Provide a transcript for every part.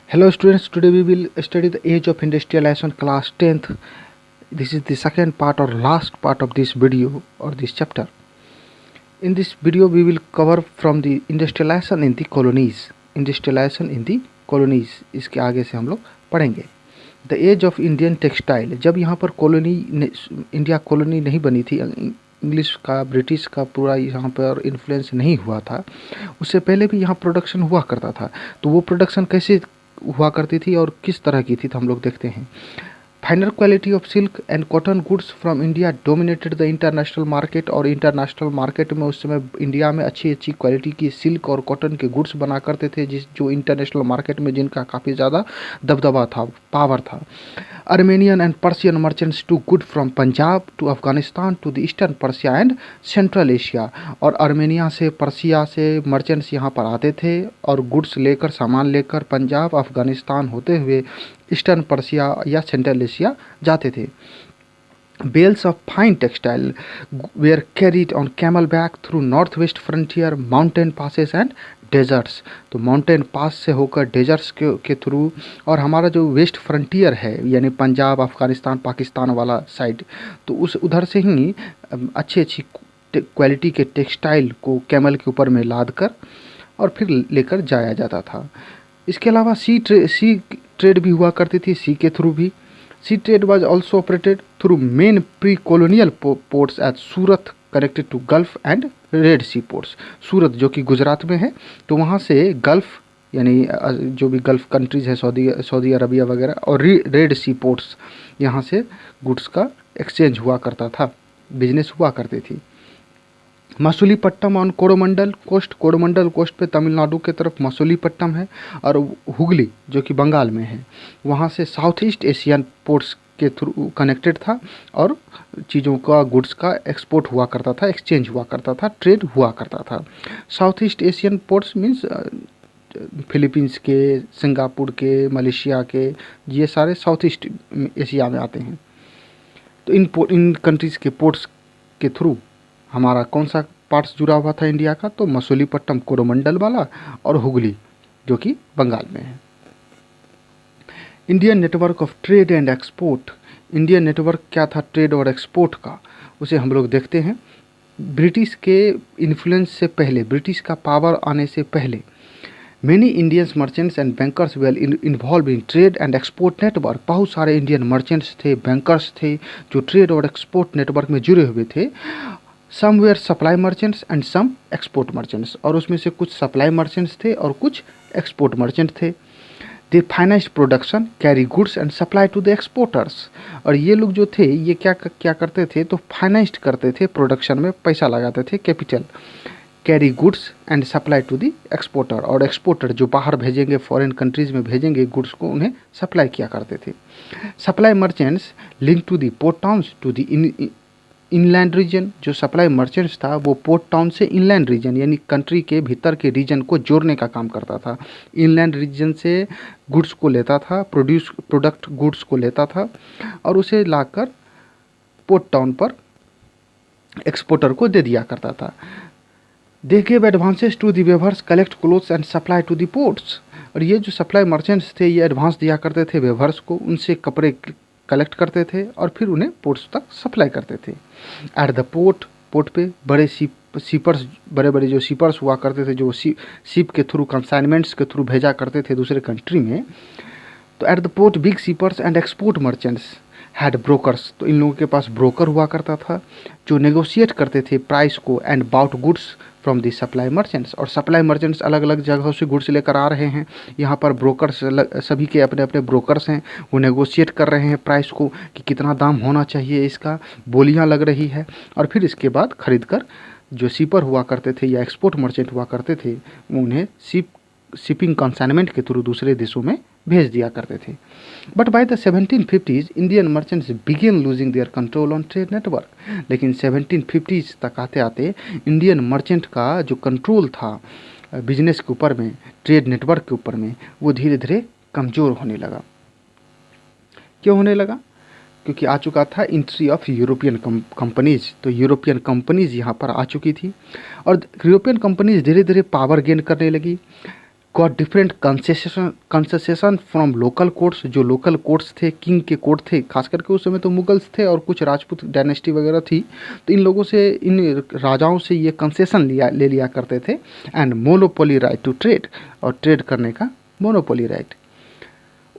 Hello students, today we will study the age of industrialization class 10th. This is the second part or last part of this video or this chapter. In this video we will cover from the industrialization in the colonies. Industrialization in the colonies इसके आगे से हम लोग पढ़ेंगे. The age of Indian textile, जब यहाँ पर colony India colony नहीं बनी थी, इंग्लिश का ब्रिटिश का पूरा यहाँ पर इन्फ्लुएंस नहीं हुआ था, उससे पहले भी यहाँ प्रोडक्शन हुआ करता था. तो वो प्रोडक्शन कैसे हुआ करती थी और किस तरह की थी तो हम लोग देखते हैं. फाइनर quality of silk and cotton goods from India dominated the international market. और इंटरनेशनल मार्केट में उस समय इंडिया में अच्छी अच्छी क्वालिटी की सिल्क और कॉटन के गुड्स बना करते थे, जो इंटरनेशनल मार्केट में जिनका काफ़ी ज़्यादा दबदबा था, पावर था. Armenian and Persian merchants to good from Punjab to Afghanistan to the eastern Persia and central Asia. और अर्मेनिया से, पर्सिया से मर्चेंट्स यहाँ पर आते थे और गुड्स लेकर, सामान लेकर पंजाब, अफगानिस्तान होते हुए ईस्टर्न पर्सिया या सेंट्रल एशिया जाते थे. Bales of fine textile were carried on camelback through northwest frontier, mountain passes and deserts. तो माउंटेन पास से होकर डेजर्ट्स के थ्रू, और हमारा जो वेस्ट फ्रंटियर है यानी पंजाब, अफ़गानिस्तान, पाकिस्तान वाला साइड, तो उस उधर से ही अच्छी अच्छी क्वालिटी के टेक्सटाइल को कैमल के ऊपर में लाद कर और फिर लेकर जाया जाता था. इसके अलावा सी ट्रेड भी हुआ करती थी, सी के थ्रू भी. Sea trade was also operated through main pre colonial ports at Surat connected to Gulf and Red Sea ports. Surat जो कि गुजरात में है, तो वहाँ से गल्फ यानी जो भी गल्फ कंट्रीज़ है, सऊदी अरबिया वगैरह, और रेड सी पोर्ट्स, यहाँ से गुड्स का एक्सचेंज हुआ करता था, बिजनेस हुआ करती थी. Masulipatnam on Coromandel coast. Coromandel coast पे तमिलनाडु के तरफ मसूलीपट्टम है, और हुगली जो कि बंगाल में है, वहाँ से साउथ ईस्ट एशियन पोर्ट्स के थ्रू कनेक्टेड था और चीज़ों का, गुड्स का एक्सपोर्ट हुआ करता था, एक्सचेंज हुआ करता था, ट्रेड हुआ करता था. South east Asian ports means Philippines के, सिंगापुर के, मलेशिया के, ये सारे साउथ ईस्ट एशिया में आते हैं. तो इन कंट्रीज़ के पोर्ट्स के थ्रू हमारा कौन सा पार्ट्स जुड़ा हुआ था इंडिया का, तो मसूलीपट्टम कोरोमंडल वाला और हुगली जो कि बंगाल में है. Indian network of trade and export. Indian network क्या था ट्रेड और एक्सपोर्ट का, उसे हम लोग देखते हैं. ब्रिटिश के इन्फ्लुएंस से पहले, ब्रिटिश का पावर आने से पहले, many Indians merchants and bankers well involve in trade and export network. बहुत सारे इंडियन मर्चेंट्स थे, बैंकर्स थे, जो ट्रेड और एक्सपोर्ट नेटवर्क में जुड़े हुए थे. Some were supply merchants and some export merchants. और उसमें से कुछ सप्लाई मर्चेंट्स थे और कुछ एक्सपोर्ट मर्चेंट थे. They financed production, carry goods and supply to the exporters. और ये लोग जो थे, ये क्या करते थे, तो फाइनेंस्ड करते थे, प्रोडक्शन में पैसा लगाते थे, capital. Carry goods and supply to the exporter. और एक्सपोर्टर जो बाहर भेजेंगे, फॉरेन कंट्रीज़ में भेजेंगे गुड्स को, उन्हें सप्लाई किया करते थे. Supply merchants link to the port towns to the inland region. जो सप्लाई मर्चेंट्स था वो पोर्ट टाउन से इनलैंड रीजन यानी कंट्री के भीतर के रीजन को जोड़ने का काम करता था. इनलैंड रीजन से गुड्स को लेता था, प्रोडक्ट गुड्स को लेता था और उसे लाकर पोर्ट टाउन पर एक्सपोर्टर को दे दिया करता था. They give advances to the weavers, collect cloths and supply to the ports. और ये जो सप्लाई मर्चेंट्स थे, ये एडवांस दिया करते थे वेवर्स को, उनसे कपड़े कलेक्ट करते थे और फिर उन्हें पोर्ट्स तक सप्लाई करते थे. एट द पोर्ट पे बड़े सीपर्स, बड़े बड़े जो सीपर्स हुआ करते थे, जो शिप के थ्रू, कंसाइनमेंट्स के थ्रू भेजा करते थे दूसरे कंट्री में. तो at the port big shippers and export merchants had brokers. तो इन लोगों के पास ब्रोकर हुआ करता था जो नेगोशिएट करते थे प्राइस को and bought goods from the supply merchants. और सप्लाई मर्चेंट्स अलग अलग जगहों से गुड्स लेकर आ रहे हैं, यहाँ पर ब्रोकर्स, सभी के अपने अपने ब्रोकर्स हैं, वो नेगोशिएट कर रहे हैं प्राइस को कि कितना दाम होना चाहिए, इसका बोलियाँ लग रही है. और फिर इसके बाद खरीद कर जो शिपर हुआ करते थे या एक्सपोर्ट मर्चेंट हुआ करते थे, वो उन्हें शिपिंग कंसाइनमेंट के थ्रू दूसरे देशों में भेज दिया करते थे. But by the 1750s Indian merchants begin losing their control on trade network. लेकिन 1750s तक आते आते इंडियन मर्चेंट का जो कंट्रोल था बिजनेस के ऊपर में, ट्रेड नेटवर्क के ऊपर में, वो धीरे धीरे कमज़ोर होने लगा. क्यों होने लगा? क्योंकि आ चुका था एंट्री ऑफ यूरोपियन कंपनीज़. तो यूरोपियन कंपनीज़ यहाँ पर आ चुकी थी और यूरोपियन कंपनीज़ धीरे धीरे पावर गेन करने लगी. Got different concession from local courts. जो लोकल कोर्ट्स थे, किंग के कोर्ट थे, खास करके उस समय तो मुगल्स थे और कुछ राजपूत डायनेस्टी वगैरह थी, तो इन लोगों से, इन राजाओं से ये कंसेशन ले लिया करते थे। And monopoly right to trade, और ट्रेड करने का monopoly right.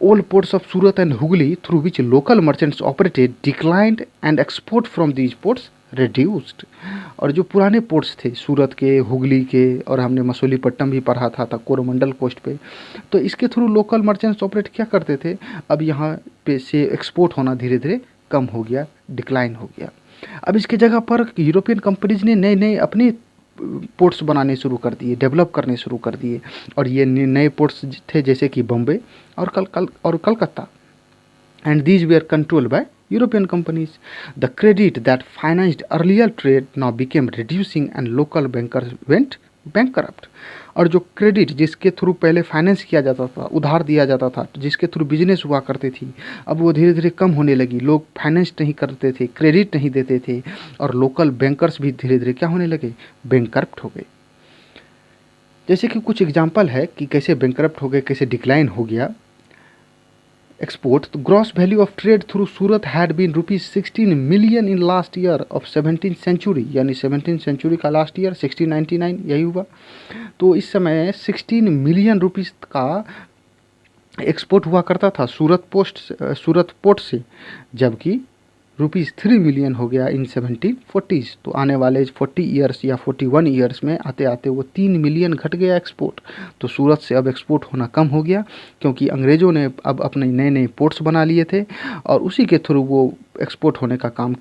All ports of Surat and Hooghly through which local merchants operated declined and export from these ports reduced। और जो पुराने पोर्ट्स थे सूरत के, हुगली के, और हमने मसूलीपट्टनम भी पढ़ा था कोरोमंडल कोस्ट पे, तो इसके थ्रू लोकल मर्चेंट्स ऑपरेट क्या करते थे, अब यहाँ पे से एक्सपोर्ट होना धीरे धीरे कम हो गया, डिक्लाइन हो गया। अब इसके जगह पर यूरोपियन कंपनीज ने नए नए अपने पोर्ट्स बनाने शुरू कर दिए, डेवलप करने शुरू कर दिए, और ये नए पोर्ट्स थे जैसे कि बॉम्बे और Calcutta. And these where controlled by European companies. The credit that financed earlier trade now became reducing and local bankers went bankrupt. और जो क्रेडिट जिसके थ्रू पहले फाइनेंस किया जाता था, उधार दिया जाता था, जिसके थ्रू बिजनेस हुआ करती थी, अब वो धीरे धीरे कम होने लगी। लोग फाइनेंस नहीं करते थे, क्रेडिट नहीं देते थे, और लोकल बैंकर्स भी धीरे धीरे क्या होने लगे, बैंकरप्ट हो गए। जैसे कि कुछ एग्जाम्पल है कि कैसे बैंकरप्ट हो गए, कैसे डिक्लाइन हो गया एक्सपोर्ट। तो gross value of trade through Surat had been ₹16 million in last year of 17th century, यानी 17th सेंचुरी का लास्ट ईयर 1699 यही हुआ। तो इस समय 16 मिलियन रुपीज़ का एक्सपोर्ट हुआ करता था सूरत पोर्ट से, जबकि ₹3 मिलियन हो गया इन 1740s। तो आने वाले 40 ईयर्स या 41 ईयर्स में आते आते वो 3 मिलियन घट गया एक्सपोर्ट। तो सूरत से अब एक्सपोर्ट होना कम हो गया, क्योंकि अंग्रेज़ों ने अब अपने नए नए पोर्ट्स बना लिए थे, और उसी के थ्रू वो एक्सपोर्ट होने का काम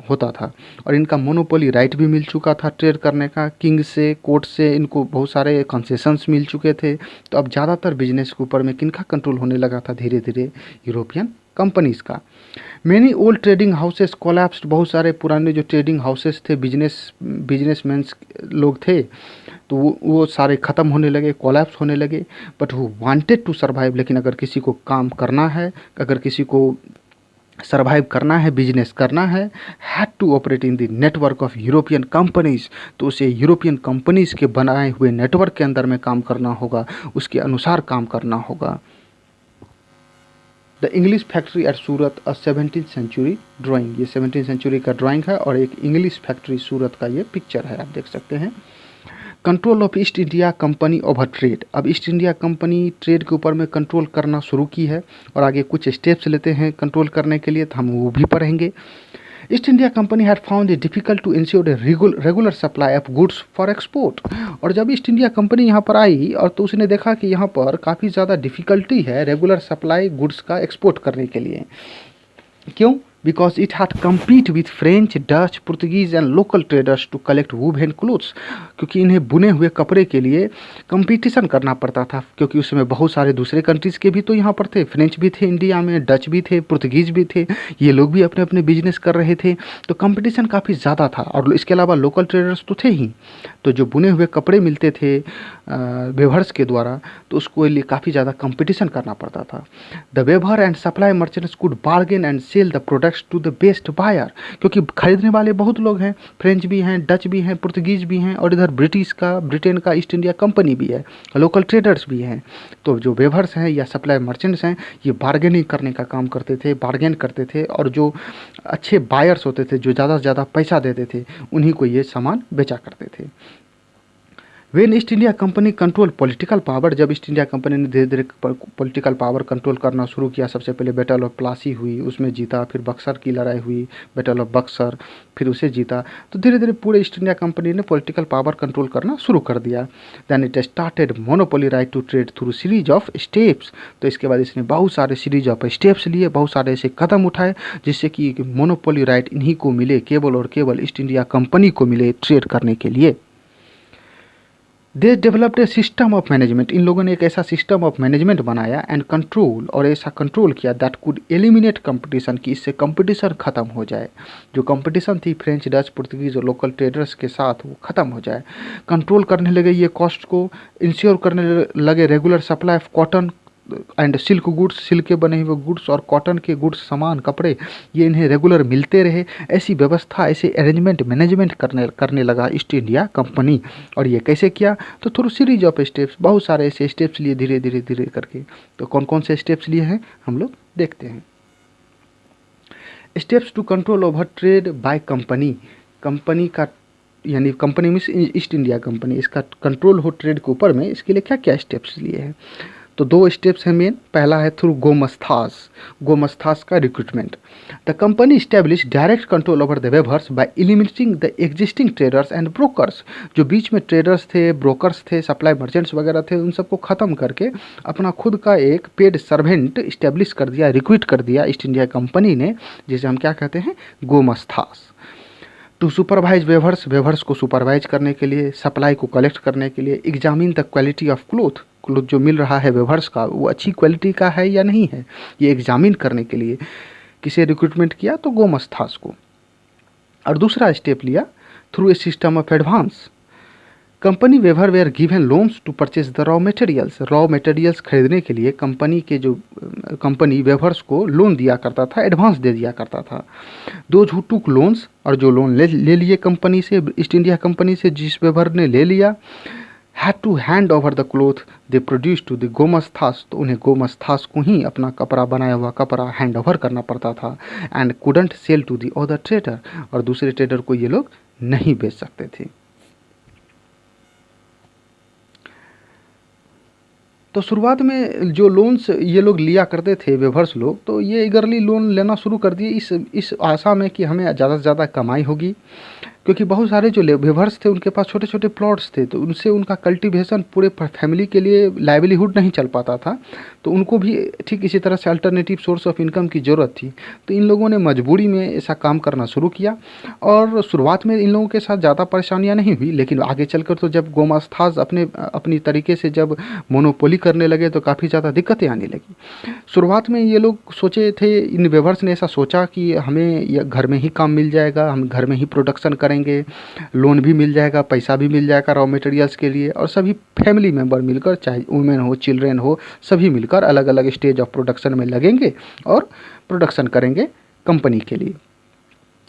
होता था। और इनका मोनोपोली राइट भी मिल चुका था ट्रेड करने का, किंग से, कोर्ट से इनको बहुत सारे कंसेशंस मिल चुके थे। तो अब ज़्यादातर बिजनेस के ऊपर में किनका कंट्रोल होने लगा था, धीरे धीरे यूरोपियन कंपनीज़ का। Many old trading houses collapsed. बहुत सारे पुराने जो ट्रेडिंग हाउसेस थे, बिजनेसमैन्स लोग थे, तो वो सारे ख़त्म होने लगे, कोलैप्स होने लगे। बट वो वांटेड टू सर्वाइव। लेकिन अगर किसी को काम करना है, अगर किसी को सर्वाइव करना है, बिजनेस करना है, had to operate in the network of European companies, तो उसे यूरोपियन कंपनीज के बनाए हुए नेटवर्क के अंदर में काम करना होगा, उसके अनुसार काम करना होगा। The English factory at Surat a 17th century drawing. ये 17th सेंचुरी का ड्राइंग है, और एक इंग्लिश फैक्ट्री सूरत का ये पिक्चर है, आप देख सकते हैं। Control of east India company over trade. अब ईस्ट इंडिया कंपनी ट्रेड के ऊपर में कंट्रोल करना शुरू की है, और आगे कुछ स्टेप्स लेते हैं कंट्रोल करने के लिए, तो हम वो भी पढ़ेंगे। East India Company had found it difficult to insure a regular supply of goods for export. और जब ईस्ट इंडिया कंपनी यहाँ पर आई, और तो उसने देखा कि यहाँ पर काफ़ी ज़्यादा डिफ़िकल्टी है रेगुलर सप्लाई गुड्स का एक्सपोर्ट करने के लिए। क्यों? Because it had compete with French, Dutch, Portuguese and local traders to collect woven clothes। क्योंकि इन्हें बुने हुए कपड़े के लिए कंपटीशन करना पड़ता था, क्योंकि उस समय बहुत सारे दूसरे कंट्रीज़ के भी तो यहाँ पर थे, फ्रेंच भी थे इंडिया में, डच भी थे, पुर्तगीज़ भी थे, ये लोग भी अपने अपने बिजनेस कर रहे थे। तो कंपटीशन काफ़ी ज़्यादा था, और इसके अलावा लोकल ट्रेडर्स तो थे ही। तो जो बुने हुए कपड़े मिलते थे वेवर्स के द्वारा, तो उसको लिए काफ़ी ज़्यादा कंपटीशन करना पड़ता था। The weaver and supply merchants could bargain and sell the products to the best buyer. क्योंकि खरीदने वाले बहुत लोग हैं, फ्रेंच भी हैं, डच भी हैं, पुर्तगीज़ भी हैं, और इधर ब्रिटेन का ईस्ट इंडिया कंपनी भी है, लोकल ट्रेडर्स भी हैं। तो जो वेवर्स हैं या सप्लाई मर्चेंट्स हैं, ये बार्गेनिंग करने का काम करते थे, बार्गेन करते थे, और जो अच्छे बायर्स होते थे, जो ज़्यादा से ज़्यादा पैसा देते थे, उन्हीं को ये सामान बेचा करते थे। When east India company control political power. जब ईस्ट इंडिया कंपनी ने धीरे धीरे पॉलिटिकल पावर कंट्रोल करना शुरू किया, सबसे पहले बैटल ऑफ प्लासी हुई, उसमें जीता, फिर बक्सर की लड़ाई हुई, बैटल ऑफ बक्सर, फिर उसे जीता। तो धीरे धीरे पूरे ईस्ट इंडिया कंपनी ने पॉलिटिकल पावर कंट्रोल करना शुरू कर दिया। Then it started monopoly right to trade through series of steps. तो इसके बाद इसने बहुत सारे सीरीज ऑफ स्टेप्स लिए, बहुत सारे ऐसे कदम उठाए जिससे कि मोनोपोली राइट इन्हीं को मिले, केवल और केवल ईस्ट इंडिया कंपनी को मिले ट्रेड करने के लिए। They developed a system of management. इन लोगों ने एक ऐसा सिस्टम ऑफ मैनेजमेंट बनाया एंड कंट्रोल, और ऐसा कंट्रोल किया दैट कुड एलिमिनेट कंपटीशन, कि इससे कंपटीशन ख़त्म हो जाए। जो कंपटीशन थी फ्रेंच, डच, पुर्तगीज और लोकल ट्रेडर्स के साथ, वो ख़त्म हो जाए। कंट्रोल करने लगे ये कॉस्ट को, इंश्योर करने लगे regular supply of cotton, and silk goods, silk के बने हुए गुड्स और कॉटन के गुड्स, सामान, कपड़े, ये इन्हें रेगुलर मिलते रहे, ऐसी व्यवस्था, ऐसे अरेंजमेंट, मैनेजमेंट करने लगा ईस्ट इंडिया कंपनी। और ये कैसे किया? तो थ्रू सीरीज ऑफ स्टेप्स, बहुत सारे ऐसे स्टेप्स लिए धीरे धीरे धीरे करके। तो कौन कौन से स्टेप्स लिए हैं हम लोग देखते हैं। Steps to control over trade by company. Company का यानी company means East India Company, इसका कंट्रोल हो ट्रेड के ऊपर में, इसके लिए क्या क्या स्टेप्स लिए हैं? तो 2 स्टेप्स हैं मेन। पहला है थ्रू गोमस्थास, गोमस्थास का recruitment. The company establish direct control over the weavers bye eliminating the existing traders and brokers. जो बीच में ट्रेडर्स थे, ब्रोकर्स थे, सप्लाई मर्चेंट्स वगैरह थे, उन सबको ख़त्म करके अपना खुद का एक पेड सर्वेंट इस्टेब्लिश कर दिया, रिक्रूट कर दिया ईस्ट इंडिया कंपनी ने, जिसे हम क्या कहते हैं? गोमस्थास। टू सुपरवाइज वेवर्स, वेवर्स को सुपरवाइज करने के लिए, सप्लाई को कलेक्ट करने के लिए, examine the quality of cloth, cloth जो मिल रहा है वेवर्स का वो अच्छी क्वालिटी का है या नहीं है, ये एग्जामिन करने के लिए किसे रिक्रूटमेंट किया? तो गोमस्थास को। और दूसरा स्टेप लिया through a system of advance. Company weaver were given loans to purchase the raw materials. Raw materials खरीदने के लिए कंपनी के जो कंपनी वेवर्स को लोन दिया करता था, एडवांस दे दिया करता था। दोज हु टुक लोन्स, और जो लोन ले लिए कंपनी से, ईस्ट इंडिया कंपनी से, जिस वेवर ने ले लिया, had to hand over the cloth they produce to the gomasthas. तो उन्हें गोमस्थास को ही अपना कपड़ा, बनाया हुआ कपड़ा हैंड ओवर करना पड़ता था। And couldn't sell to the other trader, और दूसरे ट्रेडर को ये लोग नहीं बेच सकते थे। तो शुरुआत में जो लोन्स ये लोग लिया करते थे वेवर्स लोग, तो ये ईगरली लोन लेना शुरू कर दिए इस आशा में कि हमें ज़्यादा से ज़्यादा कमाई होगी, क्योंकि बहुत सारे जो वेवर्स थे उनके पास छोटे छोटे प्लॉट्स थे, तो उनसे उनका कल्टीवेशन पूरे फैमिली के लिए लाइवलीहुड नहीं चल पाता था, तो उनको भी ठीक इसी तरह से अल्टरनेटिव सोर्स ऑफ इनकम की ज़रूरत थी। तो इन लोगों ने मजबूरी में ऐसा काम करना शुरू किया, और शुरुआत में इन लोगों के साथ ज़्यादा परेशानियां नहीं हुई, लेकिन आगे चलकर तो जब गोमास्थास अपनी तरीके से जब मोनोपोली करने लगे तो काफ़ी ज़्यादा दिक्कतें आने लगी। शुरुआत में ये लोग सोचे थे, इन वेवर्स ने ऐसा सोचा कि हमें ये घर में ही काम मिल जाएगा, हम घर में ही प्रोडक्शन करेंगे, लोन भी मिल जाएगा, पैसा भी मिल जाएगा रॉ मटेरियल्स के लिए, और सभी फैमिली मेम्बर मिलकर, चाहे वुमेन हो, चिल्ड्रेन हो, सभी मिलकर अलग अलग स्टेज ऑफ प्रोडक्शन में लगेंगे और प्रोडक्शन करेंगे कंपनी के लिए।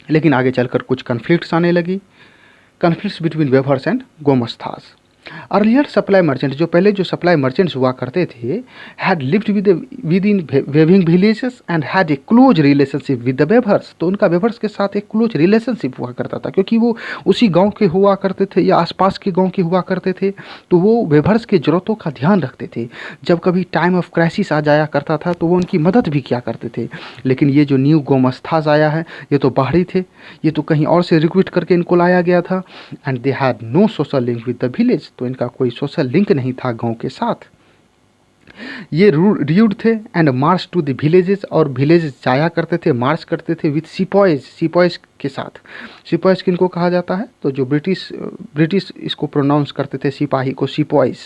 लेकिन आगे चलकर कुछ कन्फ्लिक्ट्स आने लगी, conflicts between weavers and gomasthas. Earlier supply merchant, जो पहले जो सप्लाई मर्चेंट्स हुआ करते थे, had lived within weaving villages and had a close relationship with the weavers. तो उनका वेवर्स के साथ एक क्लोज रिलेशनशिप हुआ करता था, क्योंकि वो उसी गांव के हुआ करते थे या आसपास के गांव के हुआ करते थे, तो वो वेवर्स की ज़रूरतों का ध्यान रखते थे। जब कभी टाइम ऑफ क्राइसिस आ जाया करता था तो वो उनकी मदद भी किया करते थे। लेकिन ये जो न्यू गोमस्थास आया है, ये तो बाहरी थे, ये तो कहीं और से रिक्रूट करके इनको लाया गया था, and they had no social link with the village. तो इनका कोई सोशल लिंक नहीं था गांव के साथ। ये रूड थे and March two the villages, और विलेज जाया करते थे, मार्च करते थे विथ सिपॉयज, सिपॉयज के साथ। सिपॉयज किनको कहा जाता है? तो जो ब्रिटिश इसको प्रोनाउंस करते थे सिपाही को सिपॉयज।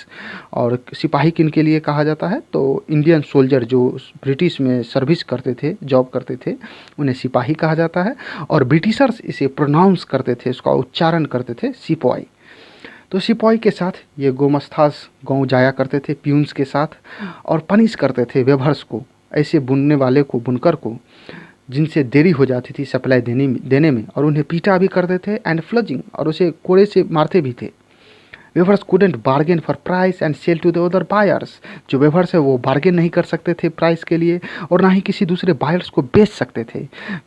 और सिपाही किन के लिए कहा जाता है? तो इंडियन सोल्जर जो ब्रिटिश में सर्विस करते थे, जॉब करते थे, उन्हें सिपाही कहा जाता है। और ब्रिटिशर्स इसे प्रोनाउंस करते थे, इसका उच्चारण करते थे सिपॉय। तो सिपाही के साथ ये गोमस्थास गांव जाया करते थे प्यून्स के साथ, और पनिश करते थे वेवर्स को, ऐसे बुनने वाले को, बुनकर को, जिनसे देरी हो जाती थी सप्लाई देने में, और उन्हें पीटा भी करते थे एंड फ्लजिंग, और उसे कोड़े से मारते भी थे। Weavers couldn't bargain for price and sell to the other buyers। जो वेवर्स है वो बार्गेन नहीं कर सकते थे प्राइस के लिए, और ना ही किसी दूसरे बायर्स को बेच सकते थे।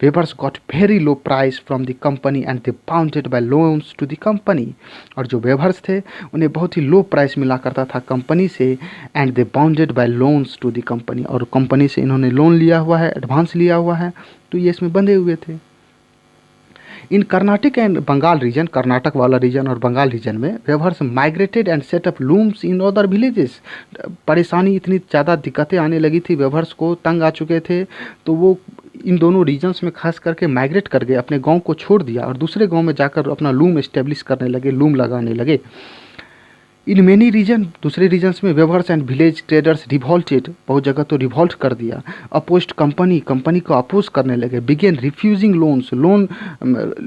Weavers got very low price from the company and they bounded by loans to the company. और जो वेवर्स थे उन्हें बहुत ही लो प्राइस मिला करता था कंपनी से, and they bounded by loans to the company, और कंपनी से इन्होंने लोन लिया हुआ है, एडवांस लिया हुआ है, तो ये इसमें बंधे हुए थे। इन कर्नाटक एंड बंगाल रीजन, कर्नाटक वाला रीजन और बंगाल रीजन में weavers migrated and setup looms in other villages. परेशानी इतनी ज़्यादा दिक्कतें आने लगी थी, वेवर्स को तंग आ चुके थे, तो वो इन दोनों रीजन्स में खास करके माइग्रेट कर गए, अपने गांव को छोड़ दिया और दूसरे गांव में जाकर अपना लूम इस्टेब्लिश करने लगे, लूम लगाने लगे। इन मेनी रीजन, दूसरे रीजन्स में वेवर्स एंड विलेज ट्रेडर्स रिवॉल्टेड, बहुत जगह तो रिवॉल्ट कर दिया। अपोस्ट कंपनी को अपोज करने लगे। बिगेन रिफ्यूजिंग लोन्स, लोन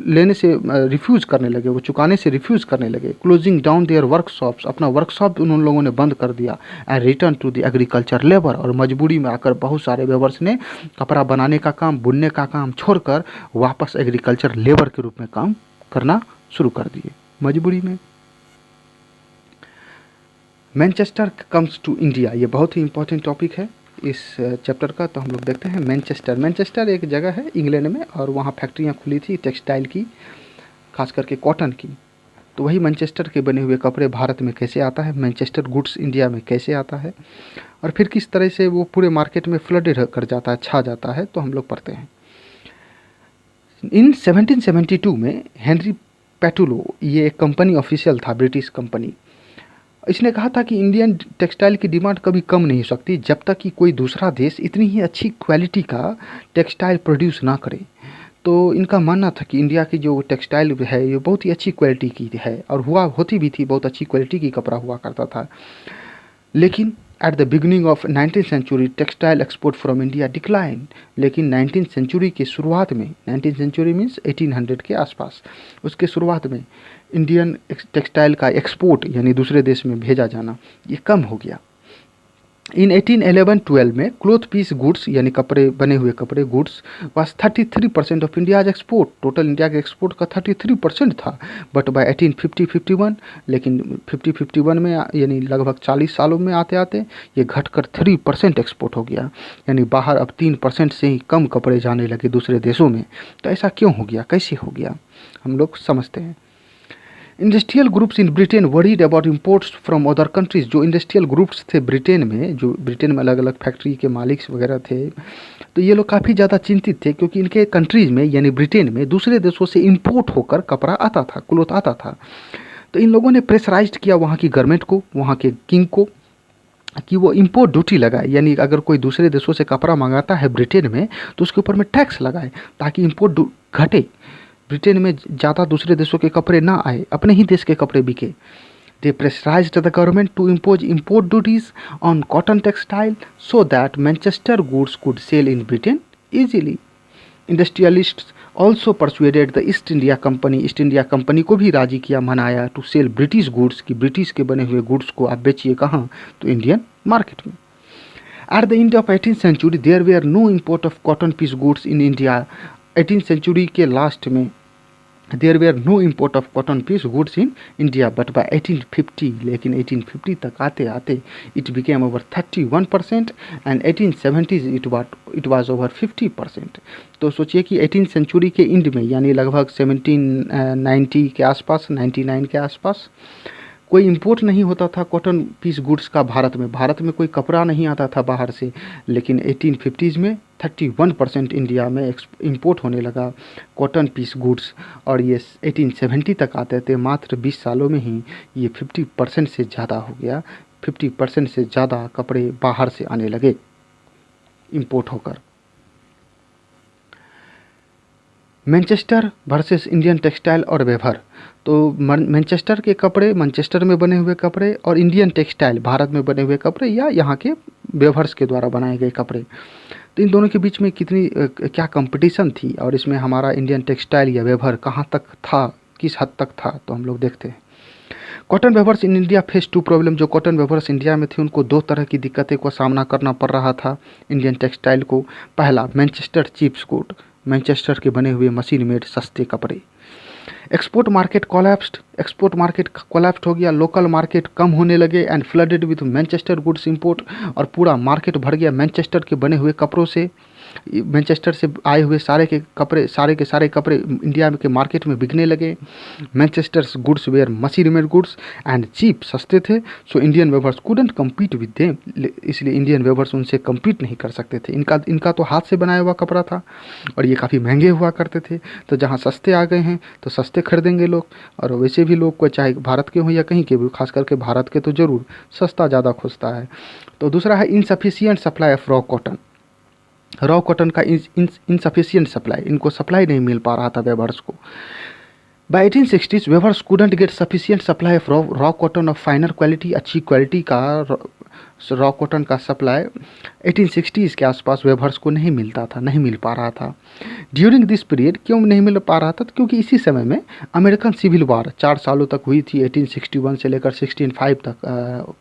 लेने से रिफ्यूज़ करने लगे, वो चुकाने से रिफ्यूज़ करने लगे। क्लोजिंग डाउन देयर वर्कशॉप्स, अपना वर्कशॉप उन लोगों ने बंद कर दिया। And return to the agriculture labour, और मजबूरी में आकर बहुत सारे वेवर्स ने कपड़ा बनाने का काम, बुनने का काम छोड़कर वापस एग्रीकल्चर लेबर के रूप में काम करना शुरू कर दिए मजबूरी में। मैनचेस्टर कम्स टू इंडिया, ये बहुत ही इंपॉर्टेंट टॉपिक है इस चैप्टर का। तो हम लोग देखते हैं मैनचेस्टर एक जगह है इंग्लैंड में, और वहाँ फैक्ट्रियाँ खुली थी टेक्सटाइल की, खास करके कॉटन की। तो वही मैनचेस्टर के बने हुए कपड़े भारत में कैसे आता है, मैनचेस्टर गुड्स इंडिया में कैसे आता है, और फिर किस तरह से वो पूरे मार्केट में फ्लडेड कर जाता है, छा जाता है, तो हम लोग पढ़ते हैं। इन 1772 में हेनरी पेटुलो, ये एक कंपनी ऑफिशियल था, ब्रिटिश कंपनी, इसने कहा था कि इंडियन टेक्सटाइल की डिमांड कभी कम नहीं हो सकती जब तक कि कोई दूसरा देश इतनी ही अच्छी क्वालिटी का टेक्सटाइल प्रोड्यूस ना करे। तो इनका मानना था कि इंडिया की जो टेक्सटाइल है ये बहुत ही अच्छी क्वालिटी की है, और होती भी थी, बहुत अच्छी क्वालिटी की कपड़ा हुआ करता था। लेकिन at the beginning of 19th century textile export from India decline, लेकिन 19th सेंचुरी की शुरुआत में, 19th सेंचुरी मीन्स 1800 के आसपास, उसके शुरुआत में इंडियन टेक्सटाइल का एक्सपोर्ट यानी दूसरे देश में भेजा जाना ये कम हो गया। इन 1811-12 में क्लोथ पीस गुड्स यानी कपड़े, बने हुए कपड़े goods was 33% of India's export, total India के एक्सपोर्ट का 33% था। बट बाय 1850-51, लेकिन 50-51 में यानी लगभग 40 सालों में आते आते ये घटकर 3% एक्सपोर्ट हो गया, यानी बाहर अब 3% से ही कम कपड़े जाने लगे दूसरे देशों में। तो ऐसा क्यों हो गया, कैसे हो गया, हम लोग समझते हैं। Industrial groups in Britain worried about imports from other countries, जो इंडस्ट्रियल ग्रुप्स थे ब्रिटेन में, जो ब्रिटेन में अलग अलग फैक्ट्री के मालिक वगैरह थे, तो ये लोग काफ़ी ज़्यादा चिंतित थे, क्योंकि इनके कंट्रीज में यानी ब्रिटेन में दूसरे देशों से इंपोर्ट होकर कपड़ा आता था, क्लोथ आता था। तो इन लोगों ने प्रेशराइज किया वहाँ की गवर्नमेंट को, वहाँ के किंग को, कि वो इम्पोर्ट ड्यूटी लगाए, यानी अगर कोई दूसरे देशों से कपड़ा मंगाता है ब्रिटेन में तो उसके ऊपर में टैक्स लगाए, ताकि इम्पोर्ट घटे, ब्रिटेन में ज़्यादा दूसरे देशों के कपड़े ना आए, अपने ही देश के कपड़े बिके। They pressurised the government to impose import duties on cotton textile so that Manchester goods could sell in Britain easily. Industrialists also persuaded the East India Company को भी राजी किया, मनाया टू सेल ब्रिटिश गुड्स, की British के बने हुए goods को आप बेचिए कहाँ, तो इंडियन मार्केट में। At the end of 18th century there were no import of cotton piece goods in India. 18th century के लास्ट में there were no import of cotton piece goods in India, but by 1850, लेकिन 1850 तक आते आते it became over 31% and 1870s it was over 50%। तो सोचिए कि 18th century के एंड में, यानी लगभग 1790 के आसपास, 99 के आसपास, कोई इंपोर्ट नहीं होता था कॉटन पीस गुड्स का भारत में कोई कपड़ा नहीं आता था बाहर से। लेकिन 1850s में 31% इंडिया में इंपोर्ट होने लगा कॉटन पीस गुड्स, और ये 1870 तक आते थे। मात्र 20 सालों में ही ये 50% से ज़्यादा हो गया, 50% से ज़्यादा कपड़े बाहर से आने लगे इंपोर्ट होकर। मैनचेस्टर वर्सेस इंडियन टेक्सटाइल और वेवर, तो मैनचेस्टर के कपड़े, मैनचेस्टर में बने हुए कपड़े, और इंडियन टेक्सटाइल, भारत में बने हुए कपड़े या यहाँ के वेवर्स के द्वारा बनाए गए कपड़े। तो इन दोनों के बीच में कितनी क्या कंपटीशन थी, और इसमें हमारा इंडियन टेक्सटाइल या वेवर कहाँ तक था, किस हद तक था, तो हम लोग देखते हैं। Cotton weavers in India face to problem, जो कॉटन वेवर्स इंडिया में थे उनको 2 तरह की दिक्कतें को सामना करना पड़ रहा था इंडियन टेक्सटाइल को। पहला, मैनचेस्टर चीप्स गुड, मैनचेस्टर के बने हुए मशीन मेड सस्ते कपड़े। एक्सपोर्ट मार्केट कोलैप्स्ड हो गया, लोकल मार्केट कम होने लगे and flooded with Manchester goods import, और पूरा मार्केट भर गया मैनचेस्टर के बने हुए कपड़ों से। मैनचेस्टर से आए हुए सारे के सारे कपड़े इंडिया के मार्केट में बिकने लगे। Manchester goods were machine made goods and cheap, सस्ते थे, so Indian weavers couldn't compete with them, इसलिए इंडियन वेवर्स उनसे कम्पीट नहीं कर सकते थे। इनका तो हाथ से बनाया हुआ कपड़ा था और ये काफ़ी महंगे हुआ करते थे। तो जहाँ सस्ते आ गए हैं तो सस्ते खरीदेंगे लोग, और वैसे भी लोग को चाहे भारत के हों या कहीं के भी, खास करके भारत के तो ज़रूर सस्ता ज़्यादा खोजता है। तो दूसरा है insufficient supply of raw cotton का इनसफिशियंट सप्लाई, इनको सप्लाई नहीं मिल पा रहा था वेवर्स को। By 1860s, weavers couldn't get sufficient supply of raw cotton of finer quality, अच्छी क्वालिटी का रॉ कॉटन का सप्लाई 1860s के आसपास वेवर्स को नहीं मिलता था, नहीं मिल पा रहा था। ड्यूरिंग दिस पीरियड क्यों नहीं मिल पा रहा था? तो क्योंकि इसी समय में अमेरिकन सिविल वार 4 सालों तक हुई थी, 1861 से लेकर 1605 तक।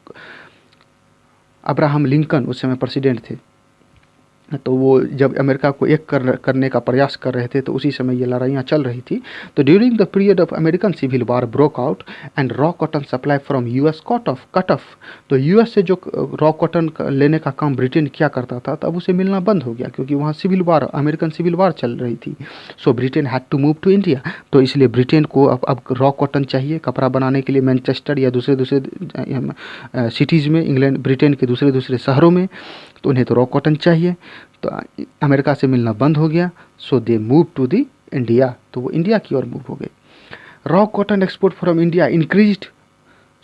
अब्राहम लिंकन उस समय प्रेसिडेंट थे, तो वो जब अमेरिका को एक करने का प्रयास कर रहे थे, तो उसी समय ये लड़ाइयाँ चल रही थी। तो during the period of American civil war broke out and raw cotton supply from US cut off. तो यूएस से जो रॉ कॉटन लेने का काम ब्रिटेन क्या करता था, तब उसे मिलना बंद हो गया, क्योंकि वहाँ civil war, American civil war चल रही थी। So Britain had to move to India. तो इसलिए ब्रिटेन को अब रॉ कॉटन चाहिए कपड़ा बनाने के लिए, मैनचेस्टर या दूसरे सिटीज़ में, इंग्लैंड ब्रिटेन के दूसरे शहरों में, तो उन्हें तो रॉ कॉटन चाहिए। तो अमेरिका से मिलना बंद हो गया। So they move to the India, तो वो इंडिया की ओर मूव हो गए। Raw cotton export from India increased,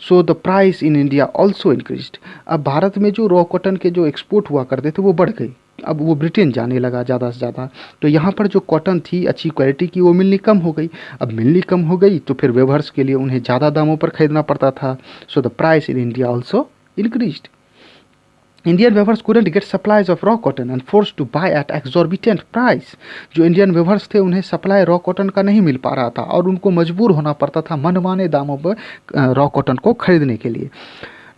so the price in India also increased. अब भारत में जो रॉ कॉटन के जो एक्सपोर्ट हुआ करते थे वो बढ़ गई, अब वो ब्रिटेन जाने लगा ज़्यादा से ज़्यादा। तो यहाँ पर जो कॉटन थी अच्छी क्वालिटी की, वो मिलनी कम हो गई। अब मिलनी कम हो गई तो फिर वेवर्स के लिए उन्हें ज़्यादा दामों पर खरीदना पड़ता था। सो the price in India also increased. Indian weavers couldn't get supplies of raw cotton and forced to buy at exorbitant price। जो इंडियन वेवर्स थे उन्हें सप्लाई रॉ कॉटन का नहीं मिल पा रहा था और उनको मजबूर होना पड़ता था मनमाने दामों पर रॉ कॉटन को खरीदने के लिए।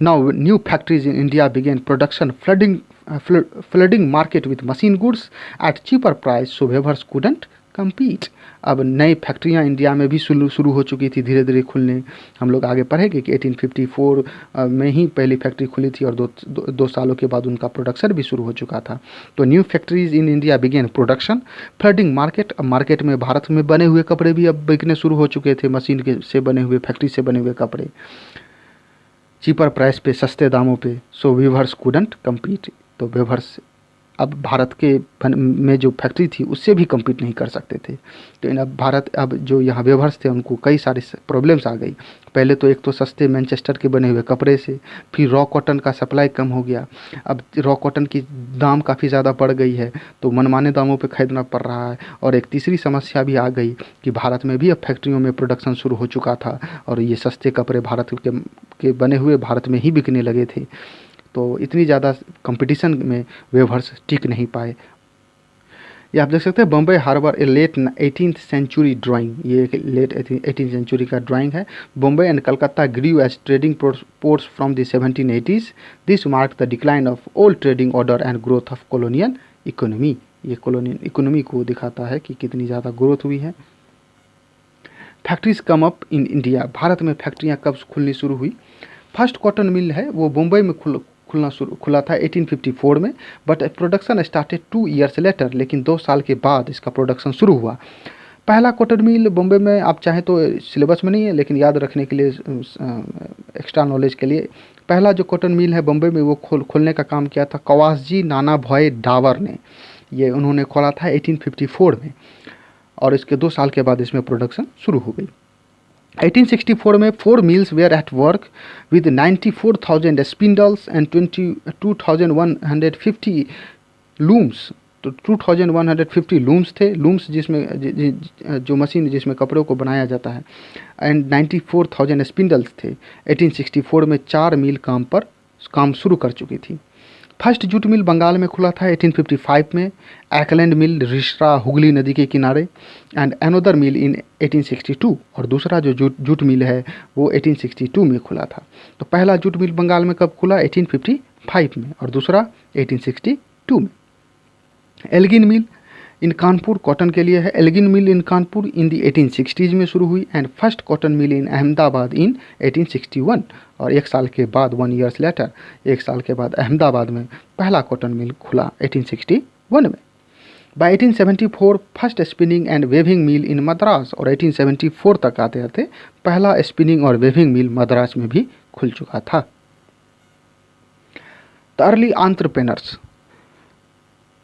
Now new factories in India began production, flooding market with machine goods at cheaper price, so weavers couldn't compete। अब नई फैक्ट्रियां इंडिया में भी शुरू हो चुकी थी धीरे धीरे खुलने। हम लोग आगे पढ़ेंगे कि 1854 में ही पहली फैक्ट्री खुली थी और दो सालों के बाद उनका प्रोडक्शन भी शुरू हो चुका था। तो new factories in India began production, flooding market. अब मार्केट में भारत में बने हुए कपड़े भी अब बिकने शुरू हो चुके थे, मशीन के से बने हुए, फैक्ट्री से बने हुए कपड़े चीपर प्राइस पे, सस्ते दामों पे। So weavers couldn't compete। तो वीवर्स अब भारत के में जो फैक्ट्री थी उससे भी कम्पीट नहीं कर सकते थे। तो अब जो यहाँ वेवर्स थे उनको कई सारी प्रॉब्लम्स आ गई। पहले तो एक तो सस्ते मैनचेस्टर के बने हुए कपड़े से, फिर रॉ कॉटन का सप्लाई कम हो गया। अब रॉ कॉटन की दाम काफ़ी ज़्यादा बढ़ गई है, तो मनमाने दामों पे खरीदना पड़ रहा है। और एक तीसरी समस्या भी आ गई कि भारत में भी अब फैक्ट्रियों में प्रोडक्शन शुरू हो चुका था और ये सस्ते कपड़े भारत के बने हुए भारत में ही बिकने लगे थे। तो इतनी ज़्यादा कंपटीशन में वेवर्स टिक नहीं पाए। ये आप देख सकते हैं Bombay harbour, a late 18th century drawing. ये एक लेट 18th सेंचुरी का ड्राइंग है। Bombay and Calcutta grew as trading ports from the 1780s। This mark the decline of old trading order and growth of colonial economy. ये colonial economy को दिखाता है कि कितनी ज़्यादा ग्रोथ हुई है। Factories come up in India. Bharat में फैक्ट्रियाँ कब खुलनी शुरू हुई? फर्स्ट कॉटन मिल है वो मुंबई में खुला था 1854 में, but production started 2 years later. लेकिन 2 साल के बाद इसका प्रोडक्शन शुरू हुआ। पहला कॉटन मिल बॉम्बे में, आप चाहें तो सिलेबस में नहीं है लेकिन याद रखने के लिए, एक्स्ट्रा नॉलेज के लिए, पहला जो कॉटन मिल है बॉम्बे में वो खोलने का काम किया था कवासजी नाना भॉय डावर ने। ये उन्होंने खोला था 1854 में और इसके 2 साल के बाद इसमें प्रोडक्शन शुरू हो गई। 1864 में 4 mills were at work with 94,000 spindles and 22,150 looms। तो 2,150 looms थे, looms जिसमें जो मशीन जिसमें कपड़ों को बनाया जाता है, एंड 94,000 स्पिंडल्स थे। 1864 में 4 मिल काम शुरू कर चुकी थी। फर्स्ट जूट मिल बंगाल में खुला था 1855 में, एकलैंड मिल रिश्रा हुगली नदी के किनारे, एंड अनोदर मिल इन 1862। और दूसरा जो जूट मिल है वो 1862 में खुला था। तो पहला जूट मिल बंगाल में कब खुला? 1855 में, और दूसरा 1862 में। एल्गिन मिल इन कानपुर कॉटन के लिए है। एल्गिन मिल इन कानपुर इन दी 1860s में शुरू हुई, एंड फर्स्ट कॉटन मिल इन अहमदाबाद इन 1861। और 1 साल के बाद 1 years लेटर, 1 साल के बाद अहमदाबाद में पहला कॉटन मिल खुला 1861 में। By 1874 first spinning and weaving mill in Madras, और 1874 तक आते आते पहला स्पिनिंग और वेविंग मिल मद्रास में भी खुल चुका था। The early entrepreneurs.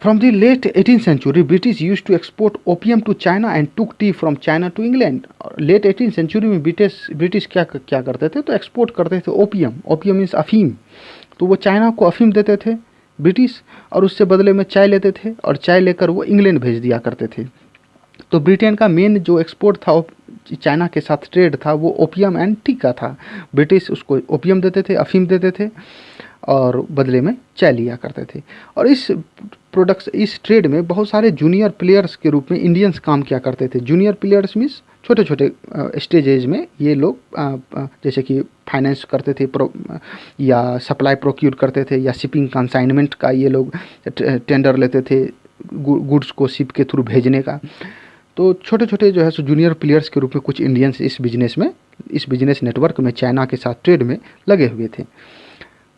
From the late 18th century, British used to export opium to China and took tea from China to England। Late 18th century में ब्रिटिश क्या करते थे? तो एक्सपोर्ट करते थे ओपियम। ओपियम मीन्स अफीम। तो वो चाइना को अफीम देते थे ब्रिटिश, और उससे बदले में चाय लेते थे, और चाय लेकर वो इंग्लैंड भेज दिया करते थे। तो ब्रिटेन का मेन जो एक्सपोर्ट था चाइना के साथ ट्रेड था वो ओपियम एंड टी का था। ब्रिटिश उसको ओपियम देते थे, अफीम देते थे और बदले में चाय लिया करते थे। और इस ट्रेड में बहुत सारे जूनियर प्लेयर्स के रूप में इंडियंस काम किया करते थे। जूनियर प्लेयर्स मीन्स छोटे छोटे स्टेजेज में ये लोग जैसे कि फाइनेंस करते थे या सप्लाई प्रोक्यूर करते थे या शिपिंग कंसाइनमेंट का ये लोग टेंडर लेते थे गुड्स को शिप के थ्रू भेजने का। तो छोटे छोटे जो है सो जूनियर प्लेयर्स के रूप में कुछ इंडियंस इस बिजनेस नेटवर्क में चाइना के साथ ट्रेड में लगे हुए थे।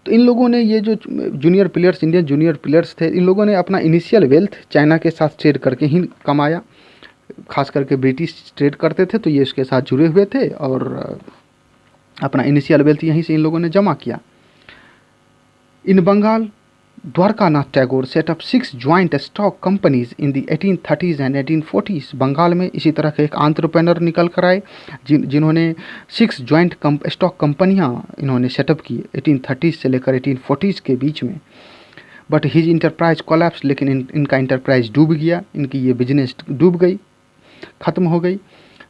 तो इन लोगों ने ये जो इंडियन जूनियर प्लेयर्स थे, इन लोगों ने अपना इनिशियल वेल्थ चाइना के साथ ट्रेड करके ही कमाया। खास करके ब्रिटिश ट्रेड करते थे तो ये इसके साथ जुड़े हुए थे और अपना इनिशियल वेल्थ यहीं से इन लोगों ने जमा किया। In Bengal, Dwarkanath Tagore set up 6 joint stock companies in the 1830s and 1840s। Bengal में इसी तरह के एक एंटरप्रेन्योर निकल कर आए जिन्होंने 6 ज्वाइंट स्टॉक कंपनियां इन्होंने सेटअप की 1830s से लेकर 1840s के बीच में। बट हिज इंटरप्राइज कोलैप्स, लेकिन इनका इंटरप्राइज डूब गया, इनकी ये बिजनेस डूब गई, ख़त्म हो गई।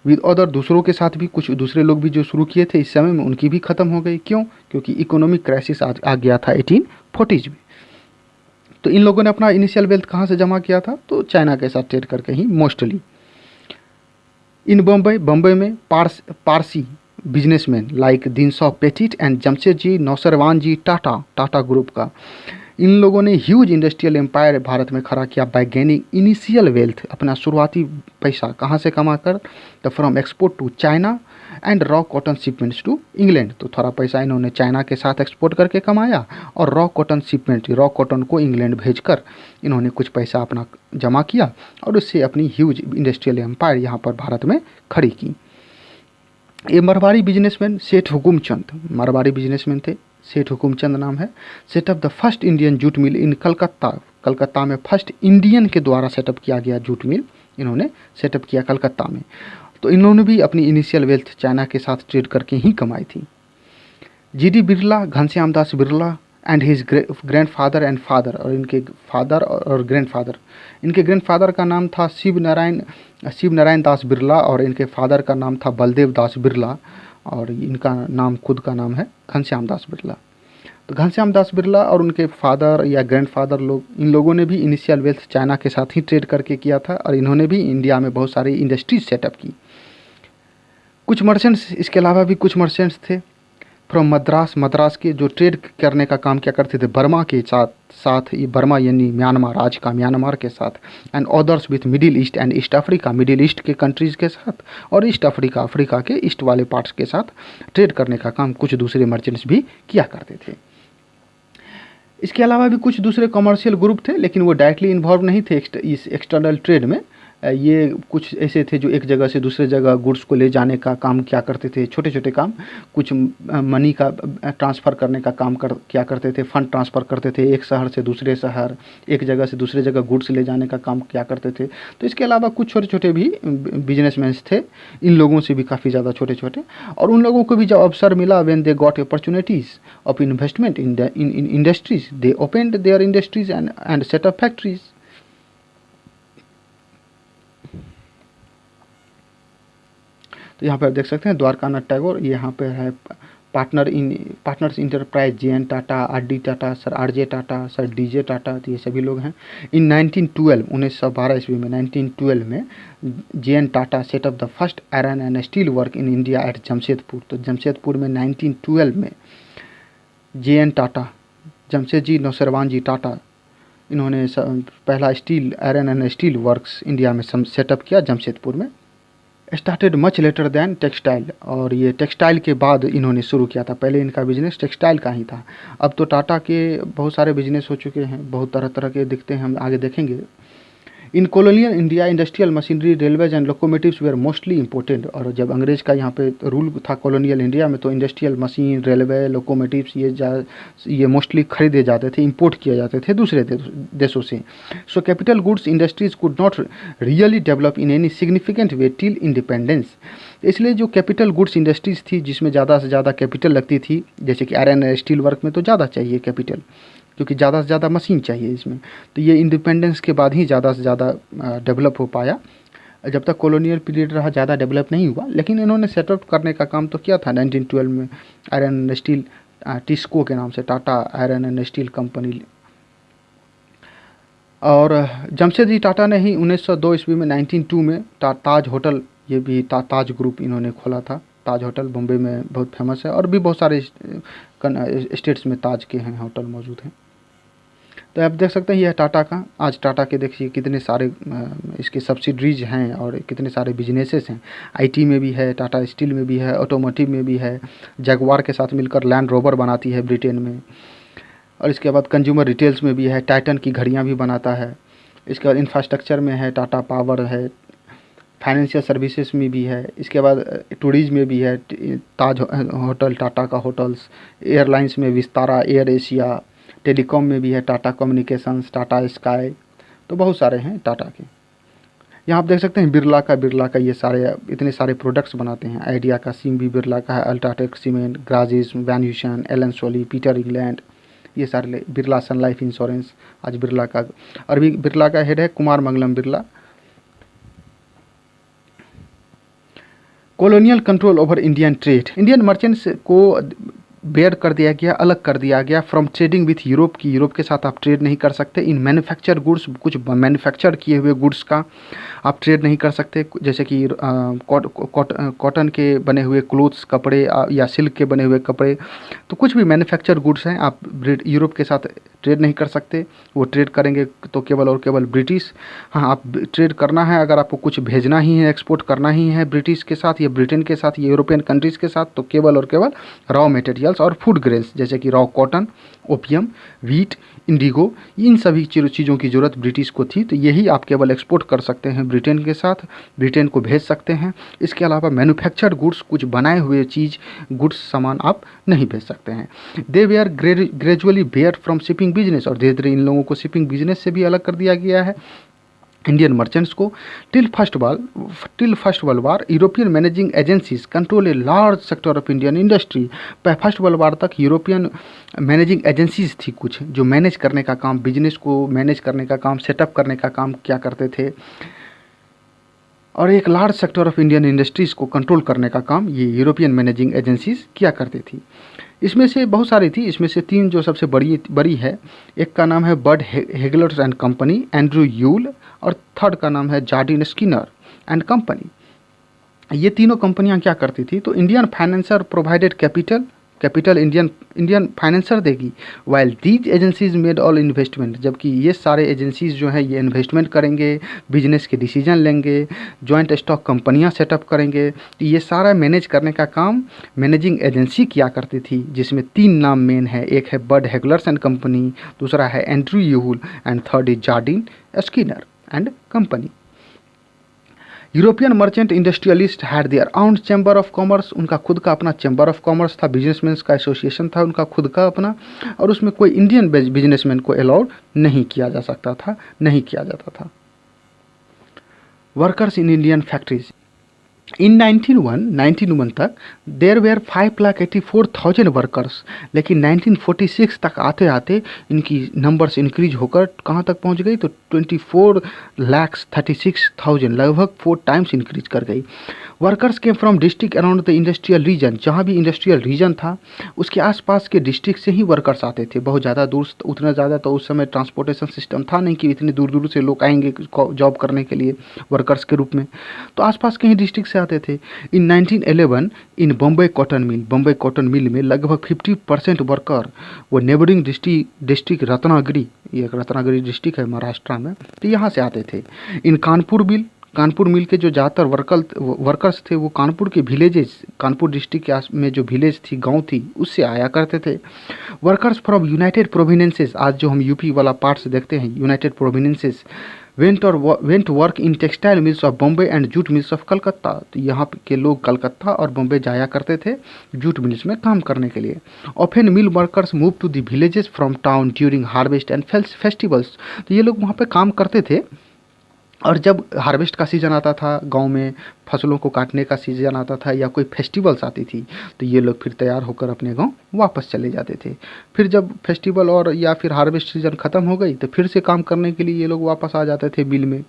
विद अदर, दूसरों के साथ भी कुछ दूसरे लोग भी जो शुरू किए थे इस समय में उनकी भी ख़त्म हो गई। क्यों? क्योंकि इकोनॉमिक क्राइसिस आ गया था 1840s में। तो इन लोगों ने अपना इनिशियल वेल्थ कहाँ से जमा किया था? तो चाइना के साथ ट्रेड करके ही मोस्टली। इन बम्बई में Parsi businessman like Dinshaw Petit and Jamsetji Nusserwan ji Tata group का, इन लोगों ने ह्यूज इंडस्ट्रियल एम्पायर भारत में खड़ा किया बाय गेनिंग इनिशियल वेल्थ। अपना शुरुआती पैसा कहाँ से कमा कर? The from export to China and raw cotton shipments to England. तो थोड़ा पैसा इन्होंने चाइना के साथ एक्सपोर्ट करके कमाया और रॉ कॉटन को इंग्लैंड भेजकर इन्होंने कुछ पैसा अपना जमा किया और उससे अपनी ह्यूज इंडस्ट्रियल एम्पायर यहाँ पर भारत में खड़ी की। ये मारवाड़ी बिजनेसमैन सेठ हुकुमचंद, मारवाड़ी बिजनेसमैन थे, सेठ हुकुमचंद नाम है। Set up the first Indian jute mill in Calcutta में फर्स्ट इंडियन के द्वारा सेटअप किया गया जूट मिल इन्होंने सेटअप किया कलकत्ता में। तो इन्होंने भी अपनी इनिशियल वेल्थ चाइना के साथ ट्रेड करके ही कमाई थी। GD Birla, Ghanshyam Das Birla and his grandfather and father, और इनके फादर और ग्रैंडफादर, इनके ग्रैंडफादर का नाम था शिव नारायण दास बिरला और इनके फादर का नाम था बलदेव दास बिरला और इनका नाम खुद का नाम है घनश्याम दास बिरला। तो घनश्याम दास बिरला और उनके फादर या ग्रैंडफादर लोग, इन लोगों ने भी इनिशियल वेल्थ चाइना के साथ ही ट्रेड करके किया था और इन्होंने भी इंडिया में बहुत सारी इंडस्ट्रीज सेटअप की। कुछ मर्चेंट्स, इसके अलावा भी कुछ मर्चेंट्स थे फ्रॉम मद्रास के जो ट्रेड करने का काम क्या करते थे बर्मा के साथ ये बर्मा यानी म्यांमार, आज का म्यांमार के साथ, and others with middle east and east Africa, middle east के कंट्रीज़ के साथ और ईस्ट अफ्रीका के ईस्ट वाले पार्ट्स के साथ ट्रेड करने का काम कुछ दूसरे मर्चेंट्स भी किया करते थे। इसके अलावा भी कुछ दूसरे कमर्शियल ग्रुप थे लेकिन वो डायरेक्टली इन्वॉल्व नहीं थे इस एक्सटर्नल ट्रेड में। ये कुछ ऐसे थे जो एक जगह से दूसरे जगह गुड्स को ले जाने का काम क्या करते थे, छोटे छोटे काम, कुछ मनी का ट्रांसफ़र करने का काम क्या करते थे, फंड ट्रांसफ़र करते थे एक शहर से दूसरे शहर, एक जगह से दूसरे जगह गुड्स ले जाने का काम क्या करते थे। तो इसके अलावा कुछ छोटे छोटे भी बिजनेसमैन्स थे, इन लोगों से भी काफ़ी ज़्यादा छोटे छोटे, और उन लोगों को भी जब अवसर मिला when they got opportunities of investment in industries, they opened their industries and set up factories. तो यहाँ पर आप देख सकते हैं द्वारकानाथ टैगोर, यहाँ पे है partners enterprise J N Tata, R D Tata, sir R J Tata, sir D J Tata, तो ये सभी लोग हैं। इन 1912 ईस्वी में 1912 में J N Tata set up the first iron and steel work in India at Jamshedpur. तो जमशेदपुर में 1912 में जे एन टाटा, जमशेद जी नौसरवान जी टाटा, इन्होंने पहला iron and steel works India में सेटअप किया जमशेदपुर में। Started much later than textile, और ये टेक्सटाइल के बाद इन्होंने शुरू किया था, पहले इनका बिजनेस टेक्सटाइल का ही था। अब तो टाटा के बहुत सारे बिजनेस हो चुके हैं, बहुत तरह तरह के दिखते हैं, हम आगे देखेंगे। In colonial India industrial machinery, railways and locomotives were mostly imported. और जब अंग्रेज का यहाँ पे रूल था कॉलोनियल इंडिया में तो इंडस्ट्रियल मशीन, रेलवे, लोकोमोटिव्स ये मोस्टली खरीदे जाते थे, इंपोर्ट किए जाते थे दूसरे देशों से। So capital goods industries could not really develop in any significant way till independence. इसलिए जो कैपिटल गुड्स इंडस्ट्रीज थी जिसमें ज़्यादा से ज़्यादा कैपिटल लगती थी, जैसे कि आयरन एंड स्टील वर्क में तो ज़्यादा चाहिए कैपिटल क्योंकि ज़्यादा से ज़्यादा मशीन चाहिए इसमें, तो ये इंडिपेंडेंस के बाद ही ज़्यादा से ज़्यादा डेवलप हो पाया जब तक कॉलोनियल पीरियड रहा ज़्यादा डेवलप नहीं हुआ, लेकिन इन्होंने सेटअप करने का काम तो किया था 1912 में आयरन एंड स्टील टिस्को के नाम से, Tata iron and steel company. और जमशेदजी टाटा ने ही 1902 ईस्वी में 1902 में ताज होटल, ये भी ताज ग्रुप इन्होंने खोला था। ताज होटल बॉम्बे में बहुत फेमस है, और भी बहुत सारे स्टेट्स में ताज के हैं होटल मौजूद हैं। तो आप देख सकते हैं यह टाटा का, आज टाटा के देखिए कितने सारे इसके सब्सिडरीज हैं और कितने सारे बिजनेसेस हैं। आईटी में भी है, टाटा स्टील में भी है, ऑटोमोटिव में भी है, जगुआर के साथ मिलकर लैंड रोवर बनाती है ब्रिटेन में, और इसके बाद कंज्यूमर रिटेल्स में भी है, टाइटन की घड़ियाँ भी बनाता है। इसके बाद इंफ्रास्ट्रक्चर में है, टाटा पावर है, फाइनेंशियल सर्विसेज में भी है, इसके बाद टूरिज्म में भी है, ताज होटल, टाटा का होटल्स, एयरलाइंस में विस्तारा, एयर एशिया, टेलीकॉम में भी है टाटा कम्युनिकेशंस, टाटा स्काई, तो बहुत सारे हैं टाटा के। यहाँ आप देख सकते हैं बिरला का ये सारे इतने सारे प्रोडक्ट्स बनाते हैं। आइडिया का सिम भी बिरला का है, UltraTech cement, Grasim, Van Heusen, Allen Solly, Peter England, ये सारे बिरला सन लाइफ इंश्योरेंस आज बिरला का। और भी बिरला का हेड है Kumar Mangalam Birla. Colonial control over Indian trade, Indian merchants को बेयर कर दिया गया, अलग कर दिया गया फ्रॉम ट्रेडिंग विथ यूरोप की, यूरोप के साथ आप ट्रेड नहीं कर सकते। इन मैन्युफैक्चर गुड्स, कुछ मैन्युफैक्चर किए हुए गुड्स का आप ट्रेड नहीं कर सकते, जैसे कि कॉटन के बने हुए क्लोथ्स, कपड़े या सिल्क के बने हुए कपड़े, तो कुछ भी मैन्युफैक्चर गुड्स हैं आप यूरोप के साथ ट्रेड नहीं कर सकते। वो ट्रेड करेंगे तो केवल और केवल ब्रिटिश। हाँ, आप ट्रेड करना है, अगर आपको कुछ भेजना ही है, एक्सपोर्ट करना ही है ब्रिटिश के साथ या ब्रिटेन के साथ या यूरोपियन कंट्रीज़ के साथ, तो केवल और केवल रॉ मटेरियल्स और फूड ग्रेन्स, जैसे कि raw cotton, opium, wheat, indigo, इन सभी चीज़ों की ज़रूरत ब्रिटिश को थी, तो यही आप केवल एक्सपोर्ट कर सकते हैं ब्रिटेन के साथ, ब्रिटेन को भेज सकते हैं। इसके अलावा मैन्युफैक्चर्ड गुड्स, कुछ बनाए हुए चीज़, गुड्स, सामान आप नहीं भेज सकते हैं। They were gradually barred from shipping business, और धीरे धीरे इन लोगों को शिपिंग बिजनेस से भी अलग कर दिया गया है इंडियन मर्चेंट्स को। Till first world war European managing agencies control a large sector of Indian industry. First world वार तक यूरोपियन मैनेजिंग एजेंसीज थी कुछ, जो मैनेज करने का काम, बिजनेस को मैनेज करने का काम, सेटअप करने का काम क्या करते थे, और एक large sector of Indian industries को कंट्रोल करने का काम ये यूरोपियन मैनेजिंग एजेंसीज किया करती थी। इसमें से बहुत सारी थी, इसमें से तीन जो सबसे बड़ी है, एक का नाम है Bird Heilgers and company, Andrew Yule, और थर्ड का नाम है जार्डिन स्किनर एंड कंपनी। ये तीनों कंपनियां क्या करती थी, तो Indian financier provided capital Indian financier देगी, while these agencies made all investment, जबकि ये सारे एजेंसीज जो है ये इन्वेस्टमेंट करेंगे, बिजनेस के डिसीजन लेंगे, जॉइंट स्टॉक कंपनियां सेटअप करेंगे। तो ये सारा मैनेज करने का काम मैनेजिंग एजेंसी किया करती थी, जिसमें तीन नाम मेन है, एक है बर्ड हेगलर्स एंड कंपनी, दूसरा है Andrew Yule, and third is Jardine Skinner and company. European merchant industrialist had their own chamber of commerce, उनका खुद का अपना चैम्बर ऑफ कॉमर्स था, बिजनेसमैन का एसोसिएशन था उनका खुद का अपना, और उसमें कोई इंडियन बिजनेसमैन को अलाउड नहीं किया जा सकता था, नहीं किया जाता था। वर्कर्स इन इंडियन फैक्ट्रीज, इन 1901 तक देर वेयर 5,84,000 वर्कर्स, लेकिन 1946 तक आते आते इनकी नंबर्स इंक्रीज होकर कहाँ तक पहुँच गई, तो 24,36,000, लगभग 4 टाइम्स इंक्रीज कर गई। वर्कर्स के from district around the industrial region, जहाँ भी इंडस्ट्रियल रीजन था उसके आसपास के डिस्ट्रिक्ट से ही वर्कर्स आते थे। बहुत ज़्यादा दूर, उतना ज़्यादा तो उस समय ट्रांसपोर्टेशन सिस्टम था नहीं कि इतनी दूर दूर से लोग आएंगे जॉब करने के लिए वर्कर्स के रूप में, तो आसपास के ही डिस्ट्रिक्ट से आते थे। इन 1911 इन बॉम्बे कॉटन मिल में लगभग 50% वर्कर वो नेबरिंग डिस्ट्रिक्ट रत्नागिरी, ये रत्नागिरी डिस्ट्रिक्ट है महाराष्ट्र में, तो यहाँ से आते थे। इन कानपुर मिल के जो ज़्यादातर वर्कर्स थे वो कानपुर के विलेजेस, कानपुर डिस्ट्रिक्ट में जो विलेज थी, गांव थी, उससे आया करते थे। वर्कर्स फ्रॉम यूनाइटेड प्रोविनेंसेस, आज जो हम यूपी वाला पार्ट्स देखते हैं, United Provinces went work in textile mills of Bombay and jute mills of Calcutta, तो यहाँ के लोग कलकत्ता और बॉम्बे जाया करते थे जूट मिल्स में काम करने के लिए। Often mill workers move to the villages from town during harvest and festivals, तो ये लोग वहाँ पे काम करते थे, और जब हार्वेस्ट का सीज़न आता था, गांव में फसलों को काटने का सीज़न आता था या कोई फेस्टिवल्स आती थी, तो ये लोग फिर तैयार होकर अपने गांव वापस चले जाते थे। फिर जब फेस्टिवल और या फिर हार्वेस्ट सीज़न ख़त्म हो गई तो फिर से काम करने के लिए ये लोग वापस आ जाते थे मिल में।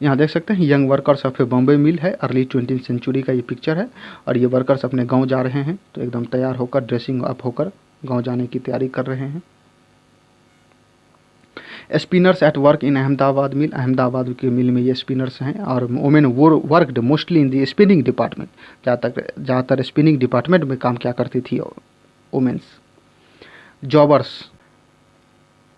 यहाँ देख सकते हैं यंग वर्कर्स ऑफ ए बॉम्बे मिल है, अर्ली 20वीं सेंचुरी का ये पिक्चर है। और ये वर्कर्स अपने गांव जा रहे हैं, तो एकदम तैयार होकर ड्रेसिंग अप होकर गांव जाने की तैयारी कर रहे हैं। Spinners at work in Ahmedabad mill, Ahmedabad के मिल में ये स्पिनर्स हैं। और women worked mostly in the spinning department, ज़्यादातर स्पिनिंग डिपार्टमेंट में काम क्या करती थी वोमेन्स। जॉबर्स,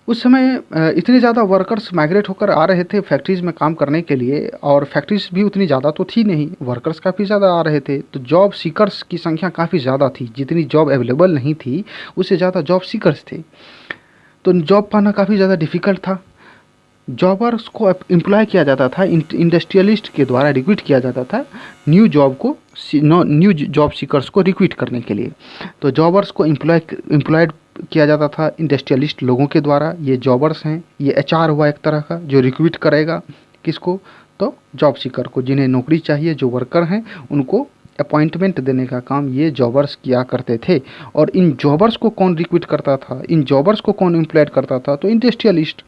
उस समय इतने ज़्यादा वर्कर्स माइग्रेट होकर आ रहे थे फैक्ट्रीज़ में काम करने के लिए, और फैक्ट्रीज भी उतनी ज़्यादा तो थी नहीं, वर्कर्स काफ़ी ज़्यादा आ रहे थे, तो जॉब सीकर्स की संख्या काफ़ी ज़्यादा थी। जितनी जॉब अवेलेबल नहीं थी उससे ज़्यादा जॉब सीकर्स थे, तो जॉब पाना काफ़ी ज़्यादा डिफ़िकल्ट था। जॉबर्स को एम्प्लॉय किया जाता था, इंडस्ट्रियलिस्ट के द्वारा रिक्रूट किया जाता था न्यू जॉब सीकर्स को रिक्रूट करने के लिए। तो जॉबर्स को एम्प्लॉयड किया जाता था इंडस्ट्रियलिस्ट लोगों के द्वारा। ये जॉबर्स हैं, ये एचआर हुआ एक तरह का, जो रिक्रूट करेगा किसको, तो जॉब सीकर को, जिन्हें नौकरी चाहिए, जो वर्कर हैं उनको अपॉइंटमेंट देने का काम ये जॉबर्स किया करते थे। और इन जॉबर्स को कौन रिक्रूट करता था, इन जॉबर्स को कौन एम्प्लॉयड करता था, तो इंडस्ट्रियलिस्ट।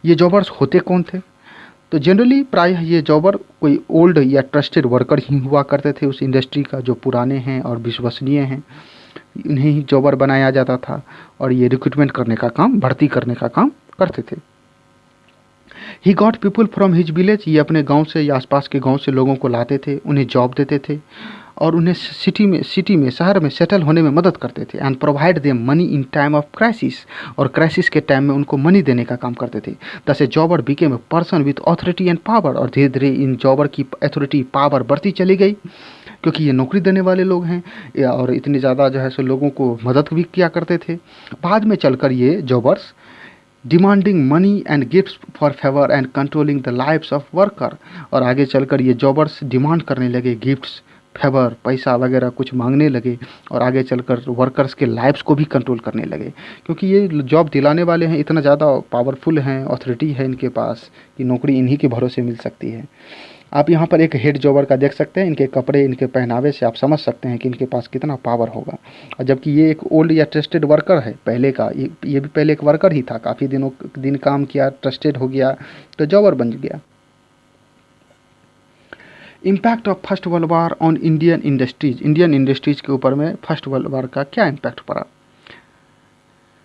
ये जॉबर्स होते कौन थे, तो जनरली प्रायः ये जॉबर कोई ओल्ड या ट्रस्टेड वर्कर ही हुआ करते थे उस इंडस्ट्री का, जो पुराने हैं और विश्वसनीय हैं, इन्हें ही जॉबर बनाया जाता था। और ये रिक्रूटमेंट करने का काम, भर्ती करने का काम करते थे। He got people from his village, ये अपने गांव से या आसपास के गांव से लोगों को लाते थे, उन्हें जॉब देते थे और उन्हें सिटी में शहर में सेटल होने में मदद करते थे। And provide them money in time of crisis, और क्राइसिस के टाइम में उनको मनी देने का काम करते थे। Thus a jobber became a person with authority and power, और धीरे धीरे इन जॉबर की अथॉरिटी पावर बढ़ती चली गई, क्योंकि ये नौकरी देने वाले लोग हैं और इतनी ज़्यादा जो है सो लोगों को मदद भी किया करते थे। बाद में चलकर ये jobbers demanding money and gifts for favour and controlling the lives of worker, और आगे चलकर ये जॉबर्स डिमांड करने लगे गिफ्ट्स, फेवर, पैसा वगैरह कुछ मांगने लगे, और आगे चलकर वर्कर्स के लाइव्स को भी कंट्रोल करने लगे, क्योंकि ये जॉब दिलाने वाले हैं, इतना ज़्यादा पावरफुल हैं, ऑथोरिटी है इनके पास कि नौकरी इन्हीं के भरोसे मिल सकती है। आप यहाँ पर एक हेड जॉबर का देख सकते हैं, इनके कपड़े, इनके पहनावे से आप समझ सकते हैं कि इनके पास कितना पावर होगा। और जबकि ये एक ओल्ड या ट्रस्टेड वर्कर है पहले का, ये भी पहले एक वर्कर ही था, काफ़ी दिन काम किया, ट्रस्टेड हो गया, तो जॉबर बन गया। Impact of first world war on Indian industries के ऊपर में फर्स्ट वर्ल्ड वार का क्या इम्पैक्ट पड़ा।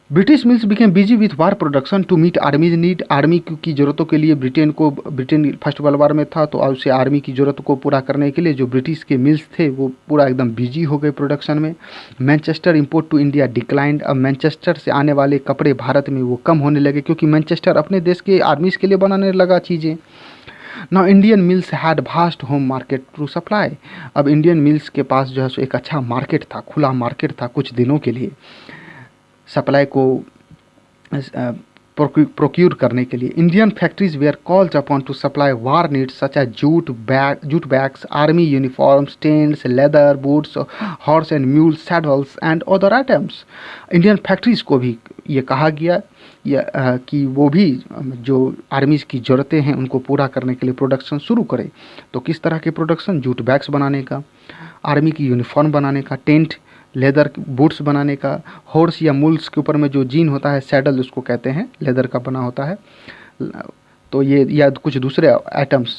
British mills became busy with war production to meet armies need, army की ज़रूरतों के लिए ब्रिटेन फर्स्ट वर्ल्ड वार में था, तो उसे आर्मी की ज़रूरत को पूरा करने के लिए जो ब्रिटिश के मिल्स थे वो पूरा एकदम बिजी हो गए प्रोडक्शन में। Manchester import to India declined, अब मैनचेस्टर से आने वाले कपड़े भारत में वो कम होने लगे, क्योंकि मैनचेस्टर अपने देश के आर्मीज़ के लिए बनाने लगा चीज़ें। Now Indian mills had vast home market to supply, अब इंडियन मिल्स के पास जो है सो एक अच्छा मार्केट था, खुला मार्केट था कुछ दिनों के लिए सप्लाई को प्रोक्यूर करने के लिए। Indian factories were called upon to supply war needs such as jute bags, army uniforms, tents, leather boots, horse and mule saddles and other items. Indian factories को भी ये कहा गया कि वो भी जो आर्मीज़ की ज़रूरतें हैं उनको पूरा करने के लिए प्रोडक्शन शुरू करे। तो किस तरह के प्रोडक्शन, जूट बैग्स बनाने का, आर्मी की यूनिफॉर्म बनाने का, टेंट, लेदर बूट्स बनाने का, हॉर्स या मुल्स के ऊपर में जो जीन होता है, सैडल उसको कहते हैं, लेदर का बना होता है, तो ये या कुछ दूसरे items.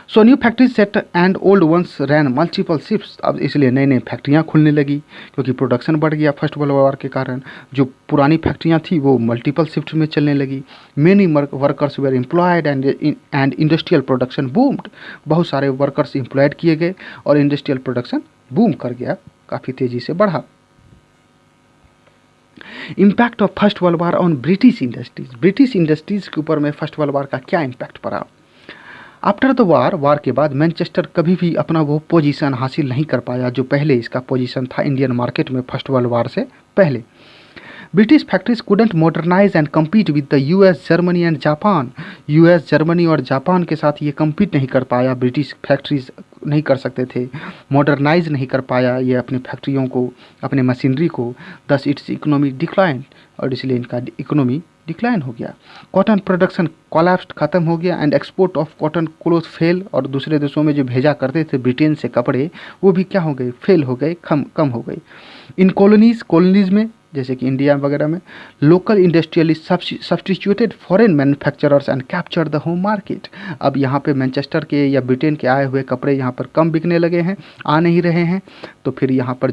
So new factories set and old ones ran multiple shifts, अब इसलिए नई नई फैक्ट्रियाँ खुलने लगी, क्योंकि प्रोडक्शन बढ़ गया फर्स्ट वर्ल्ड वार के कारण। जो पुरानी फैक्ट्रियाँ थी वो मल्टीपल शिफ्ट में चलने लगी। Many workers were employed and industrial production boomed, बहुत सारे वर्कर्स एम्प्लॉयड किए गए और इंडस्ट्रियल प्रोडक्शन बूम कर गया, काफ़ी तेज़ी से बढ़ा। Impact of first world war on British industries के ऊपर में फर्स्ट वर्ल्ड वार का क्या इम्पैक्ट पड़ा। आफ्टर द वार के बाद मैनचेस्टर कभी भी अपना वो पोजीशन हासिल नहीं कर पाया जो पहले इसका पोजीशन था इंडियन मार्केट में फर्स्ट वर्ल्ड वार से पहले। British factories couldn't modernise and compete with the US, Germany and Japan, US, Germany और जापान के साथ ये कम्पीट नहीं कर पाया, ब्रिटिश फैक्ट्रीज नहीं कर सकते थे, मॉडर्नाइज नहीं कर पाया ये अपनी फैक्ट्रियों को, अपने मशीनरी को, दस इट्स इकोनॉमी डिक्लाइन, और इसलिए इनका इकोनॉमी डिक्लाइन हो गया। कॉटन प्रोडक्शन कोलैप्स्ड, खत्म हो गया, and export of cotton cloth fail, और दूसरे देशों में जो भेजा करते थे ब्रिटेन से कपड़े वो भी क्या हो गए, फेल हो गए, कम हो गए। इन कॉलोनीज में जैसे कि इंडिया वगैरह में, local industrialist substituted foreign manufacturers and capture the home market. अब यहाँ पे मैनचेस्टर के या ब्रिटेन के आए हुए कपड़े यहाँ पर कम बिकने लगे हैं, आ नहीं रहे हैं, तो फिर यहाँ पर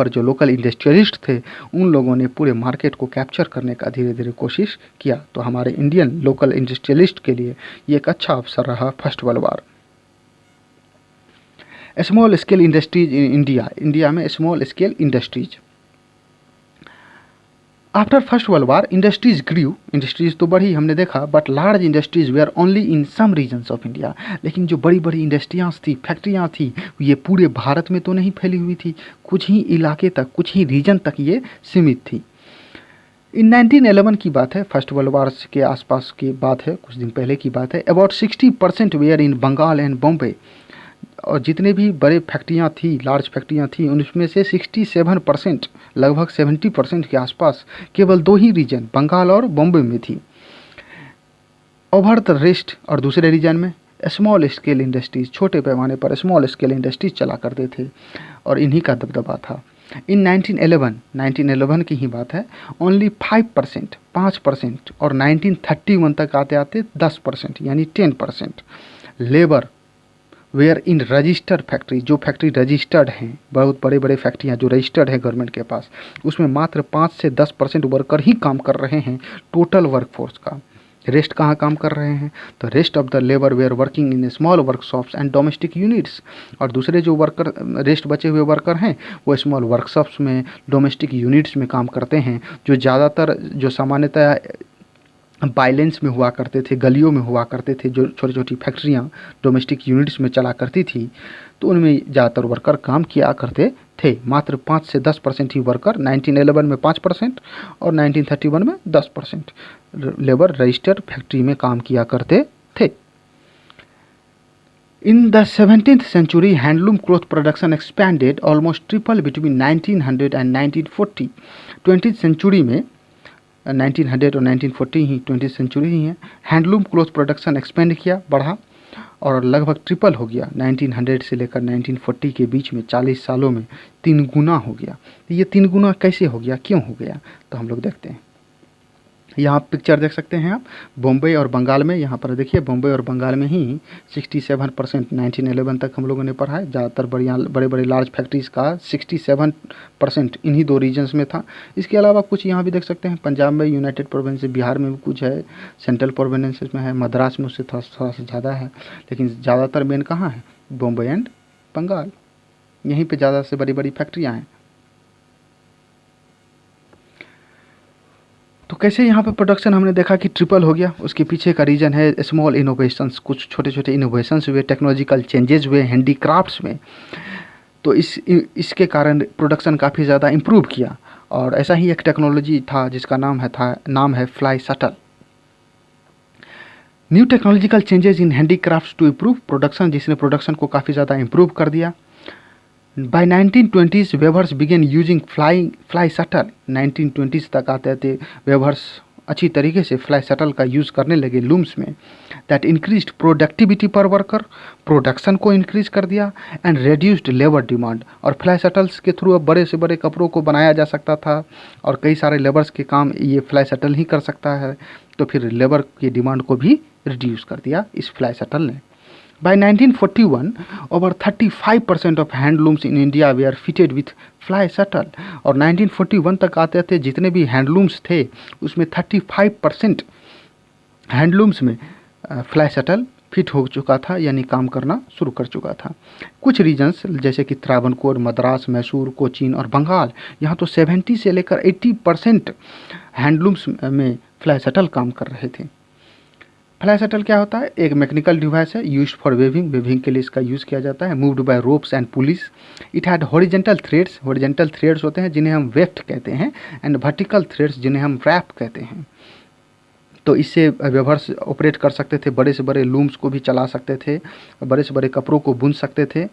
जो लोकल इंडस्ट्रियलिस्ट थे उन लोगों ने पूरे मार्केट को कैप्चर करने का धीरे धीरे कोशिश किया। तो हमारे इंडियन लोकल इंडस्ट्रियलिस्ट के लिए ये एक अच्छा अवसर रहा first world war. Small scale industries in India में small scale industries. After first world war industries grew, industries तो बढ़ी हमने देखा, but large industries were only in some regions of India. लेकिन जो बड़ी बड़ी इंडस्ट्रियाँ थी, फैक्ट्रियाँ थी, ये पूरे भारत में तो नहीं फैली हुई थी, कुछ ही इलाके तक, कुछ ही रीजन तक ये सीमित थी। इन 1911 की बात है, फर्स्ट वर्ल्ड वार के आसपास की बात है, कुछ दिन पहले की बात है। About 60% were in Bengal and Bombay. और जितने भी बड़े फैक्ट्रियाँ थी, लार्ज फैक्ट्रियाँ थी, उनमें से 67%, लगभग 70% के आसपास केवल 2 ही रीजन, बंगाल और बॉम्बे में थी। ओवर द रेस्ट, और दूसरे रीजन में स्मॉल स्केल इंडस्ट्रीज, छोटे पैमाने पर स्मॉल स्केल इंडस्ट्रीज चला करते थे और इन्हीं का दबदबा था। इन 1911 की ही बात है, ओनली 5%, 5%, और 1931 तक आते आते 10%, यानी 10% labour were in registered factory, जो फैक्ट्री रजिस्टर्ड हैं, बहुत बड़े बड़े फैक्ट्रियाँ जो रजिस्टर्ड हैं गवर्नमेंट के पास, उसमें मात्र 5 से 10% वर्कर ही काम कर रहे हैं टोटल वर्कफोर्स का। रेस्ट कहाँ काम कर रहे हैं? तो rest of the labour were working in small workshops and domestic units. और दूसरे जो वर्कर, रेस्ट बचे हुए वर्कर हैं, वो स्मॉल वर्कशॉप्स में, डोमेस्टिक यूनिट्स में काम करते हैं, जो ज़्यादातर, जो सामान्यतः बाइलेंस में हुआ करते थे, गलियों में हुआ करते थे, जो छोटी छोटी फैक्ट्रियाँ डोमेस्टिक यूनिट्स में चला करती थी, तो उनमें ज़्यादातर वर्कर काम किया करते थे। मात्र 5 से 10% ही वर्कर, 1911 में 5% और 1931 में 10% लेबर रजिस्टर्ड फैक्ट्री में काम किया करते थे। In the 17th century handloom cloth production expanded almost triple between 1900 and 1940। 20th century में 1900 और 1940 ही 20th सेंचुरी ही है, हैंडलूम क्लॉथ प्रोडक्शन एक्सपेंड किया, बढ़ा और लगभग ट्रिपल हो गया। 1900 से लेकर 1940 के बीच में 40 सालों में 3 गुना हो गया। ये 3 गुना कैसे हो गया, क्यों हो गया, तो हम लोग देखते हैं। यहाँ पिक्चर देख सकते हैं आप, बॉम्बे और बंगाल में, यहाँ पर देखिए बॉम्बे और बंगाल में ही 67% 1911 तक हम लोगों ने पढ़ा है। ज़्यादातर बड़े बड़े लार्ज फैक्ट्रीज़ का 67% इन्हीं 2 रीजन्स में था। इसके अलावा कुछ यहाँ भी देख सकते हैं, पंजाब में, यूनाइटेड प्रोविंस, बिहार में भी कुछ है, सेंट्रल प्रोविंसेस में है, मद्रास में उससे थोड़ा सा ज़्यादा है, लेकिन ज़्यादातर मेन कहाँ है? बॉम्बे एंड बंगाल, यहीं पर ज़्यादा से बड़ी बड़ी फैक्ट्रियाँ हैं। तो कैसे यहाँ पे प्रोडक्शन हमने देखा कि ट्रिपल हो गया, उसके पीछे का रीज़न है स्मॉल इनोवेशंस, कुछ छोटे छोटे इनोवेशंस हुए, टेक्नोलॉजिकल चेंजेस हुए हैंडीक्राफ्ट्स में, तो इसके कारण प्रोडक्शन काफ़ी ज़्यादा इम्प्रूव किया। और ऐसा ही एक टेक्नोलॉजी था जिसका नाम है fly shuttle. New technological changes in handicrafts to improve production, जिसने प्रोडक्शन को काफ़ी ज़्यादा इम्प्रूव कर दिया। By 1920s weavers began using fly shuttle. 1920s तक आते थे वेवर्स अच्छी तरीके से फ्लाई शटल का यूज़ करने लगे लूम्स में। दैट इंक्रीज्ड प्रोडक्टिविटी पर वर्कर, प्रोडक्शन को इंक्रीज कर दिया, एंड रेड्यूस्ड लेबर डिमांड। और फ्लाई शटल्स के थ्रू अब बड़े से बड़े कपड़ों को बनाया जा सकता था और कई सारे लेबर्स के काम ये फ्लाई शटल ही कर सकता है, तो फिर लेबर की डिमांड को भी रिड्यूस कर दिया इस फ्लाई शटल ने। By 1941, over 35% of handlooms in India were fitted with fly shuttle। और 1941 तक आते थे जितने भी हैंडलूम्स थे उसमें 35% हैंडलूम्स में फ्लाई शटल फिट हो चुका था, यानी काम करना शुरू कर चुका था। कुछ रीजन्स जैसे कि त्रावणकोर, मद्रास, मैसूर, कोचीन और बंगाल, यहाँ तो 70 से लेकर 80% हैंडलूम्स में फ्लाई शटल काम कर रहे थे। फ्लाई शटल क्या होता है? एक मैकेनिकल डिवाइस है, यूज्ड फॉर वेविंग के लिए इसका यूज़ किया जाता है। Moved by ropes and police. It had horizontal threads होते हैं जिन्हें हम वेफ्ट कहते हैं, एंड वर्टिकल थ्रेड्स जिन्हें हम रैप कहते हैं। तो इससे वेवर्स ऑपरेट कर सकते थे, बड़े से बड़े लूम्स को भी चला सकते थे, बड़े से बड़े कपड़ों को बुन सकते थे।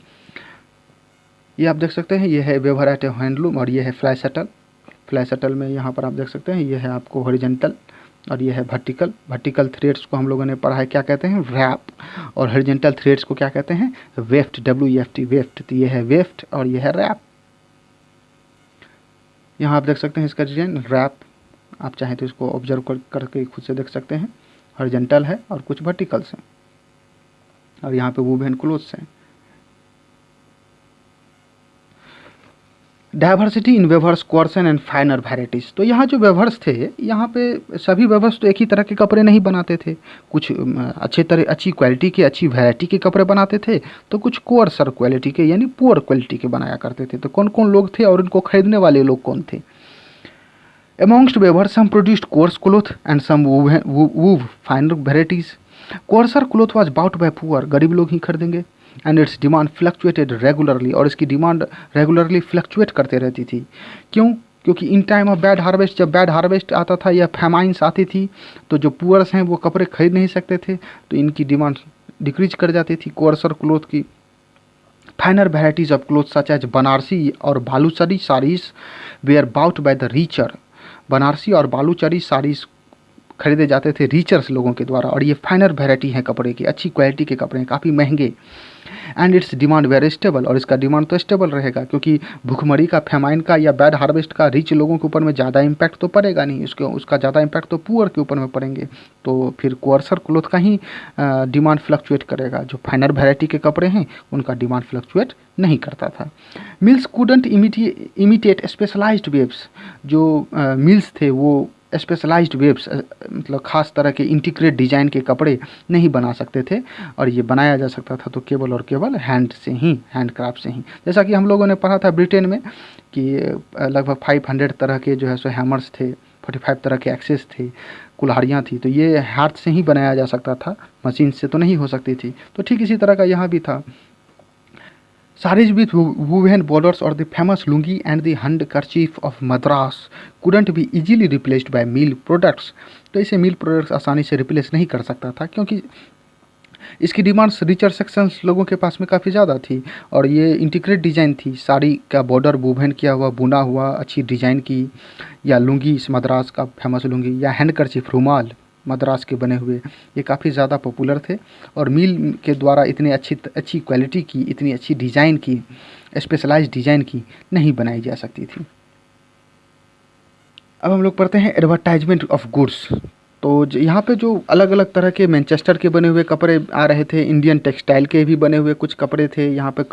ये आप देख सकते हैं, ये है वेवर एट ए हैंडलूम और ये है फ्लाई शटल। फ्लाई शटल में यहाँ पर आप देख सकते हैं, ये है आपको हॉरिजेंटल और ये है वर्टिकल थ्रेड्स को हम लोगों ने पढ़ा है क्या कहते हैं? रैप। और हॉरिजेंटल थ्रेड्स को क्या कहते हैं? Weft, WEFT, weft. तो ये है वेफ्ट और ये है रैप। यहाँ आप देख सकते हैं इसका डिजाइन रैप, आप चाहें तो इसको ऑब्जर्व करके खुद से देख सकते हैं। हॉरिजॉन्टल है और कुछ वर्टिकल्स हैं, और यहाँ पे वूवन क्लोथ्स हैं। Diversity in weavers, कोर्सन and फाइनर varieties. तो यहाँ जो वेवर्स थे, यहाँ पे सभी वेवर्स तो एक ही तरह के कपड़े नहीं बनाते थे। कुछ अच्छी क्वालिटी के, अच्छी वैरायटी के कपड़े बनाते थे, तो कुछ कोर्सर क्वालिटी के यानी पुअर क्वालिटी के बनाया करते थे। तो कौन कौन लोग थे और इनको खरीदने वाले लोग कौन थे? Amongst weavers, some produced coarse cloth and some wove finer varieties. Coarser cloth was bought by poor, गरीब लोग ही खरीदेंगे, and its demand fluctuated regularly, और इसकी डिमांड रेगुलरली फ्लक्चुएट करते रहती थी। क्यों? क्योंकि इन टाइम ऑफ बैड हार्वेस्ट, जब बैड हार्वेस्ट आता था या फेमाइंस आती थी, तो जो पुअर्स हैं वो कपड़े खरीद नहीं सकते थे, तो इनकी डिमांड डिक्रीज कर जाती थी कोर्सर क्लोथ की। Finer varieties of cloth such as Banarasi और Baluchari saris were bought by the richer. Banarasi और बालूचरी साड़ीज खरीदे जाते थे रीचर्स लोगों के द्वारा, और ये फाइनर वैरायटी हैं कपड़े की, अच्छी क्वालिटी के कपड़े हैं, काफ़ी महंगे। And it's demand very stable, और इसका डिमांड तो स्टेबल रहेगा, क्योंकि भूखमरी का, फेमाइन का या बैड हार्वेस्ट का रिच लोगों के ऊपर में ज़्यादा इम्पैक्ट तो पड़ेगा नहीं, उसका ज़्यादा इम्पैक्ट तो पुअर के ऊपर में पड़ेंगे। तो फिर कोर्सर क्लोथ का ही डिमांड फ्लक्चुएट करेगा। जो फाइनर वैरायटी के कपड़े हैं उनका डिमांड फ्लक्चुएट नहीं करता था। Mills couldn't imitate specialised weaves. जो मिल्स थे वो स्पेशलाइज्ड वेब्स, मतलब ख़ास तरह के इंटीग्रेट डिज़ाइन के कपड़े नहीं बना सकते थे, और ये बनाया जा सकता था तो केवल और केवल हैंड से ही, हैंडक्राफ्ट से ही। जैसा कि हम लोगों ने पढ़ा था ब्रिटेन में कि लगभग 500 तरह के जो है सो हैमर्स थे, 45 तरह के एक्सेस थे, कुल्हाड़ियाँ थी, तो ये हाथ से ही बनाया जा सकता था, मशीन से तो नहीं हो सकती थी। तो ठीक इसी तरह का यहाँ भी था। Saris with woven borders or the famous lungi and the handkerchief of Madras couldn't be easily replaced by meal products. तो इसे मील प्रोडक्ट्स आसानी से रिप्लेस नहीं कर सकता था, क्योंकि इसकी डिमांड्स रिचर सेक्शंस लोगों के पास में काफ़ी ज़्यादा थी, और ये इंटीग्रेट डिज़ाइन थी। साड़ी का बॉर्डर वूवन किया हुआ, बुना हुआ, अच्छी डिज़ाइन की, या लुंगी, मद्रास का फेमस लुंगी, या हैंडकरचीफ, रुमाल मद्रास के बने हुए, ये काफ़ी ज़्यादा पॉपुलर थे, और मील के द्वारा इतने अच्छी क्वालिटी की, इतनी अच्छी डिज़ाइन की, स्पेशलाइज्ड डिज़ाइन की नहीं बनाई जा सकती थी। अब हम लोग पढ़ते हैं एडवर्टाइजमेंट ऑफ गुड्स। तो यहाँ पे जो अलग अलग तरह के मैनचेस्टर के बने हुए कपड़े आ रहे थे, इंडियन टेक्सटाइल के भी बने हुए कुछ कपड़े थे, यहाँ पे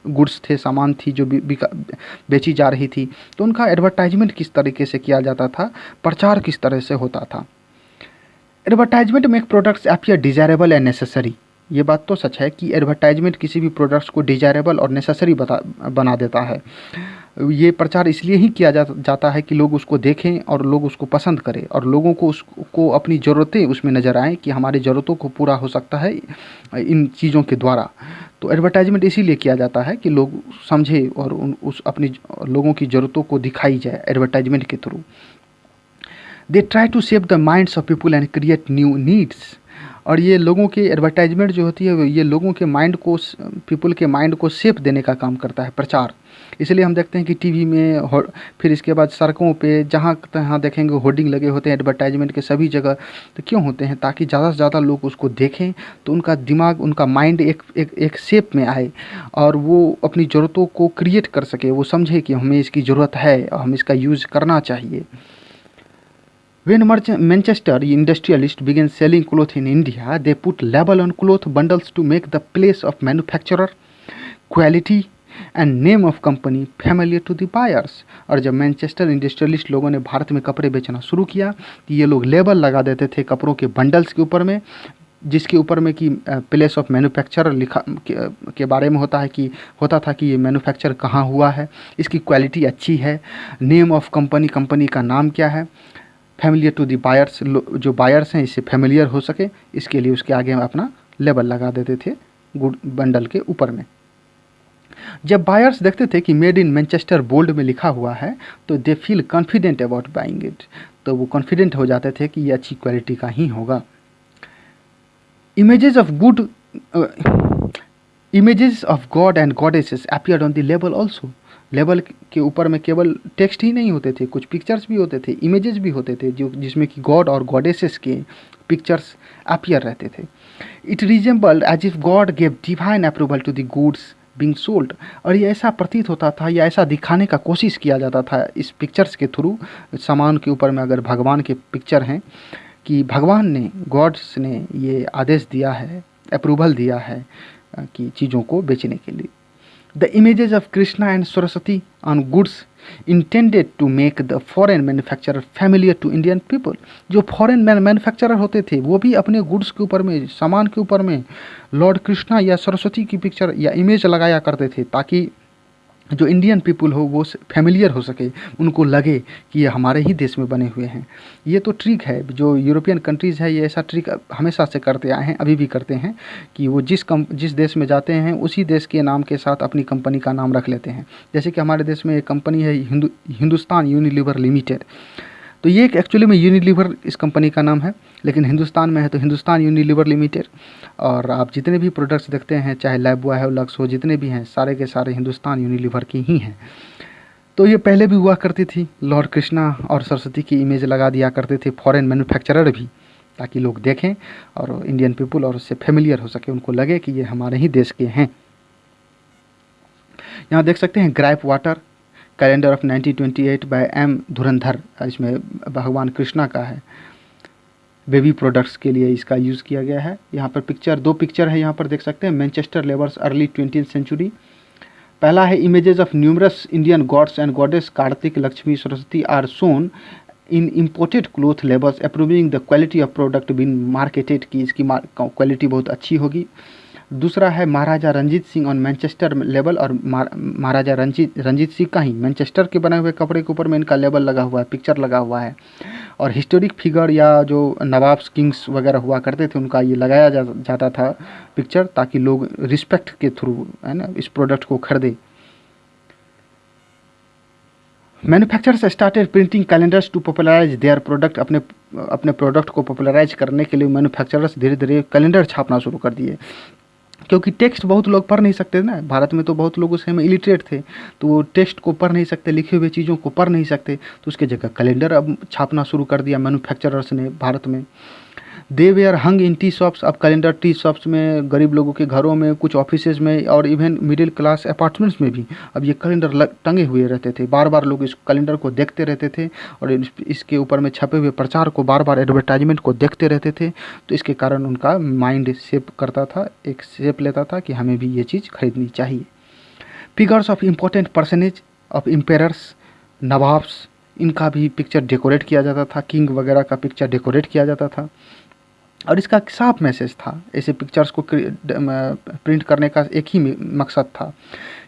गुड्स थे, सामान थी जो बेची जा रही थी। तो उनका एडवर्टाइजमेंट किस तरीके से किया जाता था, प्रचार किस तरह से होता था। Advertisement make products appear desirable and necessary. ये बात तो सच है कि एडवर्टाइजमेंट किसी भी प्रोडक्ट्स को डिजायरेबल और नेसेसरी बना देता है। ये प्रचार इसलिए ही किया जाता है कि लोग उसको देखें और लोग उसको पसंद करें, और लोगों को उसको अपनी ज़रूरतें उसमें नज़र आएँ कि हमारी ज़रूरतों को पूरा हो सकता है इन चीज़ों के द्वारा। तो एडवर्टाइजमेंट इसीलिए किया जाता है कि लोग समझे और उस अपनी लोगों की ज़रूरतों को दिखाई जाए एडवर्टाइजमेंट के through. They try to shape the minds of people and create new needs. और ये लोगों की एडवर्टाइजमेंट जो होती है ये लोगों के माइंड को, पीपल के माइंड को शेप देने का काम करता है प्रचार। इसलिए हम देखते हैं कि टीवी में, फिर इसके बाद सड़कों पे जहाँ तहाँ देखेंगे होर्डिंग लगे होते हैं एडवर्टाइजमेंट के सभी जगह। तो क्यों होते हैं? ताकि ज़्यादा से ज़्यादा लोग उसको देखें, तो उनका दिमाग, उनका माइंड एक शेप में आए, और वो अपनी ज़रूरतों को क्रिएट कर सके, वो समझे कि हमें इसकी ज़रूरत है और हम इसका यूज़ करना चाहिए। When Manchester industrialists began selling cloth in India, they put label on cloth bundles to make the place of manufacturer, quality and name of company familiar to the buyers. और जब मैनचेस्टर इंडस्ट्रियलिस्ट लोगों ने भारत में कपड़े बेचना शुरू किया, तो ये लोग लेबल लगा देते थे कपड़ों के बंडल्स के ऊपर में, जिसके ऊपर में कि प्लेस ऑफ मैन्युफैक्चर लिखा के बारे में होता था कि ये मैन्युफैक्चर कहाँ हुआ है, इसकी क्वालिटी अच्छी है, नेम ऑफ कंपनी का नाम क्या है, फैमिलियर टू दी बायर्स, जो बायर्स हैं इससे फैमिलियर हो सके, इसके लिए उसके आगे अपना लेबल लगा देते थे गुड बंडल के ऊपर में। जब बायर्स देखते थे कि मेड इन मैनचेस्टर बोल्ड में लिखा हुआ है, तो they feel confident about buying it, तो वो कॉन्फिडेंट हो जाते थे कि ये अच्छी क्वालिटी का ही होगा। Images of God and goddesses appeared on the label also. Label के ऊपर में केवल टेक्स्ट ही नहीं होते थे, कुछ पिक्चर्स भी होते थे, इमेजेस भी होते थे, जिसमें कि गॉड और गॉडेसेस के पिक्चर्स अपीयर रहते थे। It resembled as if god gave divine approval to the goods being sold. और ये ऐसा प्रतीत होता था या ऐसा दिखाने का कोशिश किया जाता था इस पिक्चर्स के थ्रू, सामान के ऊपर में अगर भगवान के पिक्चर हैं, कि भगवान ने, गॉड्स ने ये आदेश दिया है, अप्रूवल दिया है कि चीज़ों को बेचने के लिए। The images of Krishna and Saraswati on goods intended to make the foreign manufacturer familiar to Indian people. जो फॉरेन मैन्युफैक्चरर होते थे वो भी अपने गुड्स के ऊपर में, सामान के ऊपर में लॉर्ड कृष्णा या सरस्वती की पिक्चर या इमेज लगाया करते थे, ताकि जो इंडियन पीपल हो वो फैमिलियर हो सके, उनको लगे कि ये हमारे ही देश में बने हुए हैं। ये तो ट्रिक है, जो यूरोपियन कंट्रीज़ है ये ऐसा ट्रिक हमेशा से करते आए हैं, अभी भी करते हैं, कि वो जिस देश में जाते हैं उसी देश के नाम के साथ अपनी कंपनी का नाम रख लेते हैं। जैसे कि हमारे देश में एक कंपनी है हिंदुस्तान यूनिलीवर लिमिटेड, तो ये एक्चुअली में यूनिलीवर इस कंपनी का नाम है, लेकिन हिंदुस्तान में है तो हिंदुस्तान यूनिलीवर लिमिटेड। और आप जितने भी प्रोडक्ट्स देखते हैं, चाहे लाइफबॉय है, लक्स हो, जितने भी हैं सारे के सारे हिंदुस्तान यूनिलीवर की ही हैं। तो ये पहले भी हुआ करती थी, लॉर्ड कृष्णा और सरस्वती की इमेज लगा दिया करते थे फॉरेन मैन्युफैक्चरर भी, ताकि लोग देखें और इंडियन पीपल और उससे फेमिलियर हो सके, उनको लगे कि ये हमारे ही देश के हैं। यहाँ देख सकते हैं gripe water calendar of 1928 by M Dhurandhar, इसमें भगवान कृष्णा का है। बेबी प्रोडक्ट्स के लिए इसका यूज़ किया गया है। यहाँ पर दो पिक्चर है, यहाँ पर देख सकते हैं Manchester labours early 20th century. पहला है images of numerous Indian gods and goddess Kartik, Lakshmi, Saraswati are shown in imported cloth labels approving the quality of product been marketed, की इसकी क्वालिटी बहुत अच्छी होगी। दूसरा है Maharaja Ranjit Singh on Manchester label, और महाराजा रंजीत सिंह का ही मैनचेस्टर के बने हुए कपड़े के ऊपर में इनका लेबल लगा हुआ है, पिक्चर लगा हुआ है। और हिस्टोरिक फिगर या जो नवाब्स, किंग्स वगैरह हुआ करते थे, उनका ये लगाया जाता था पिक्चर, ताकि लोग रिस्पेक्ट के थ्रू, है ना, इस प्रोडक्ट को खरीदे। Manufacturers started printing calendars to popularise their product. अपने प्रोडक्ट को पॉपुलराइज करने के लिए मैन्युफैक्चरर्स धीरे धीरे कैलेंडर छापना शुरू कर दिए, क्योंकि टेक्स्ट बहुत लोग पढ़ नहीं सकते ना, भारत में तो बहुत लोग उस समय इलिटरेट थे, तो वो टेक्स्ट को पढ़ नहीं सकते, लिखे हुए चीज़ों को पढ़ नहीं सकते, तो उसके जगह कैलेंडर अब छापना शुरू कर दिया मैन्युफैक्चरर्स ने भारत में। They were hung in tea shops. अब कैलेंडर टी शॉप्स में, गरीब लोगों के घरों में, कुछ ऑफिसेज में, और इवन मिडिल क्लास अपार्टमेंट्स में भी अब ये कैलेंडर टंगे हुए रहते थे। बार बार लोग इस कैलेंडर को देखते रहते थे और इसके ऊपर में छपे हुए प्रचार को, बार बार एडवर्टाइजमेंट को देखते रहते थे। तो इसके कारण उनका माइंड शेप करता था, एक शेप लेता था कि हमें भी ये चीज़ खरीदनी चाहिए। Figures of important personages of emperors, nawabs, इनका भी पिक्चर डेकोरेट किया जाता था, किंग वगैरह का पिक्चर डेकोरेट किया जाता था। और इसका साफ मैसेज था, ऐसे पिक्चर्स को प्रिंट करने का एक ही मकसद था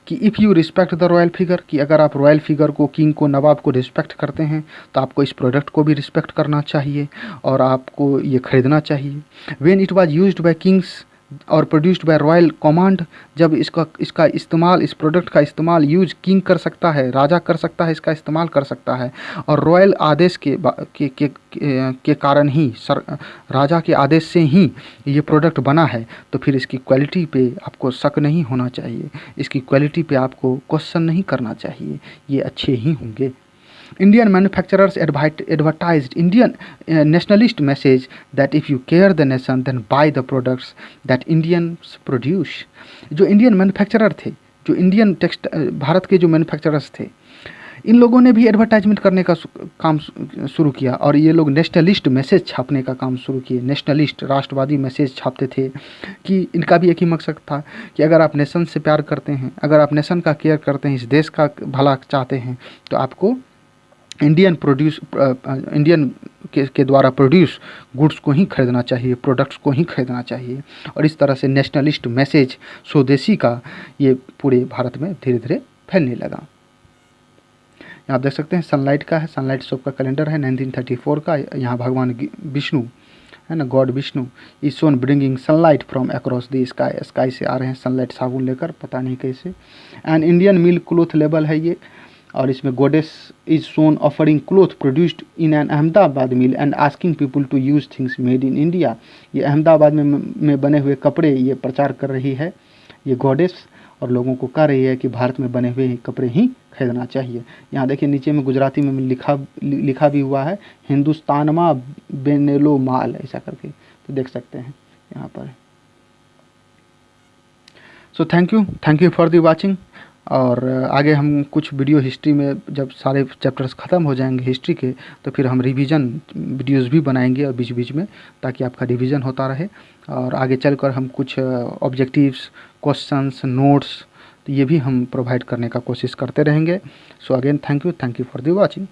कि if you respect the royal figure, कि अगर आप रॉयल फिगर को, किंग को, नवाब को रिस्पेक्ट करते हैं तो आपको इस प्रोडक्ट को भी रिस्पेक्ट करना चाहिए और आपको ये खरीदना चाहिए। When it was used by Kings और प्रोड्यूस्ड बाय रॉयल कमांड, जब इसका इस्तेमाल, इस प्रोडक्ट का इस्तेमाल यूज किंग कर सकता है, राजा कर सकता है, इसका इस्तेमाल कर सकता है, और रॉयल आदेश के कारण ही, राजा के आदेश से ही ये प्रोडक्ट बना है, तो फिर इसकी क्वालिटी पे आपको शक नहीं होना चाहिए, इसकी क्वालिटी पे आपको क्वेश्चन नहीं करना चाहिए, ये अच्छे ही होंगे। Indian manufacturers advertised Indian nationalist message that if you care the nation then buy the products that Indians produce। जो इंडियन मैन्युफैक्चरर थे, जो इंडियन भारत के जो मैन्युफैक्चरर्स थे, इन लोगों ने भी एडवर्टाइजमेंट करने का काम शुरू किया और ये लोग नेशनलिस्ट मैसेज छापने का काम शुरू किए। नेशनलिस्ट, राष्ट्रवादी मैसेज छापते थे कि इनका भी एक ही मकसद था कि अगर आप नेशन से प्यार करते हैं, अगर आप नेशन का केयर करते हैं, इस देश का भला चाहते हैं, तो आपको इंडियन के द्वारा प्रोड्यूस गुड्स को ही खरीदना चाहिए, प्रोडक्ट्स को ही खरीदना चाहिए। और इस तरह से नेशनलिस्ट मैसेज, स्वदेशी का, ये पूरे भारत में धीरे धीरे फैलने लगा। आप देख सकते हैं सनलाइट का है, सनलाइट शॉप का कैलेंडर है 1934 का। यहाँ भगवान विष्णु है ना, god Vishnu is shown bringing sunlight from across the sky, sky से आ रहे हैं सनलाइट साबुन लेकर, पता नहीं कैसे। And Indian mill cloth label है ये, और इसमें goddess is shown offering cloth produced in an Ahmedabad mill and asking people to use things made in India. ये अहमदाबाद में बने हुए कपड़े ये प्रचार कर रही है ये गॉडेस, और लोगों को कह रही है कि भारत में बने हुए कपड़े ही खरीदना चाहिए। यहाँ देखिए नीचे में गुजराती में लिखा भी हुआ है हिंदुस्तानमा बेनेलो माल, ऐसा करके, तो देख सकते हैं यहाँ पर। So thank you for the watching. और आगे हम कुछ वीडियो हिस्ट्री में जब सारे चैप्टर्स ख़त्म हो जाएंगे हिस्ट्री के, तो फिर हम रिवीजन वीडियोस भी बनाएंगे और बीच बीच में, ताकि आपका रिवीजन होता रहे। और आगे चलकर हम कुछ ऑब्जेक्टिव्स, क्वेश्चंस, नोट्स, तो ये भी हम प्रोवाइड करने का कोशिश करते रहेंगे। So again thank you for the watching.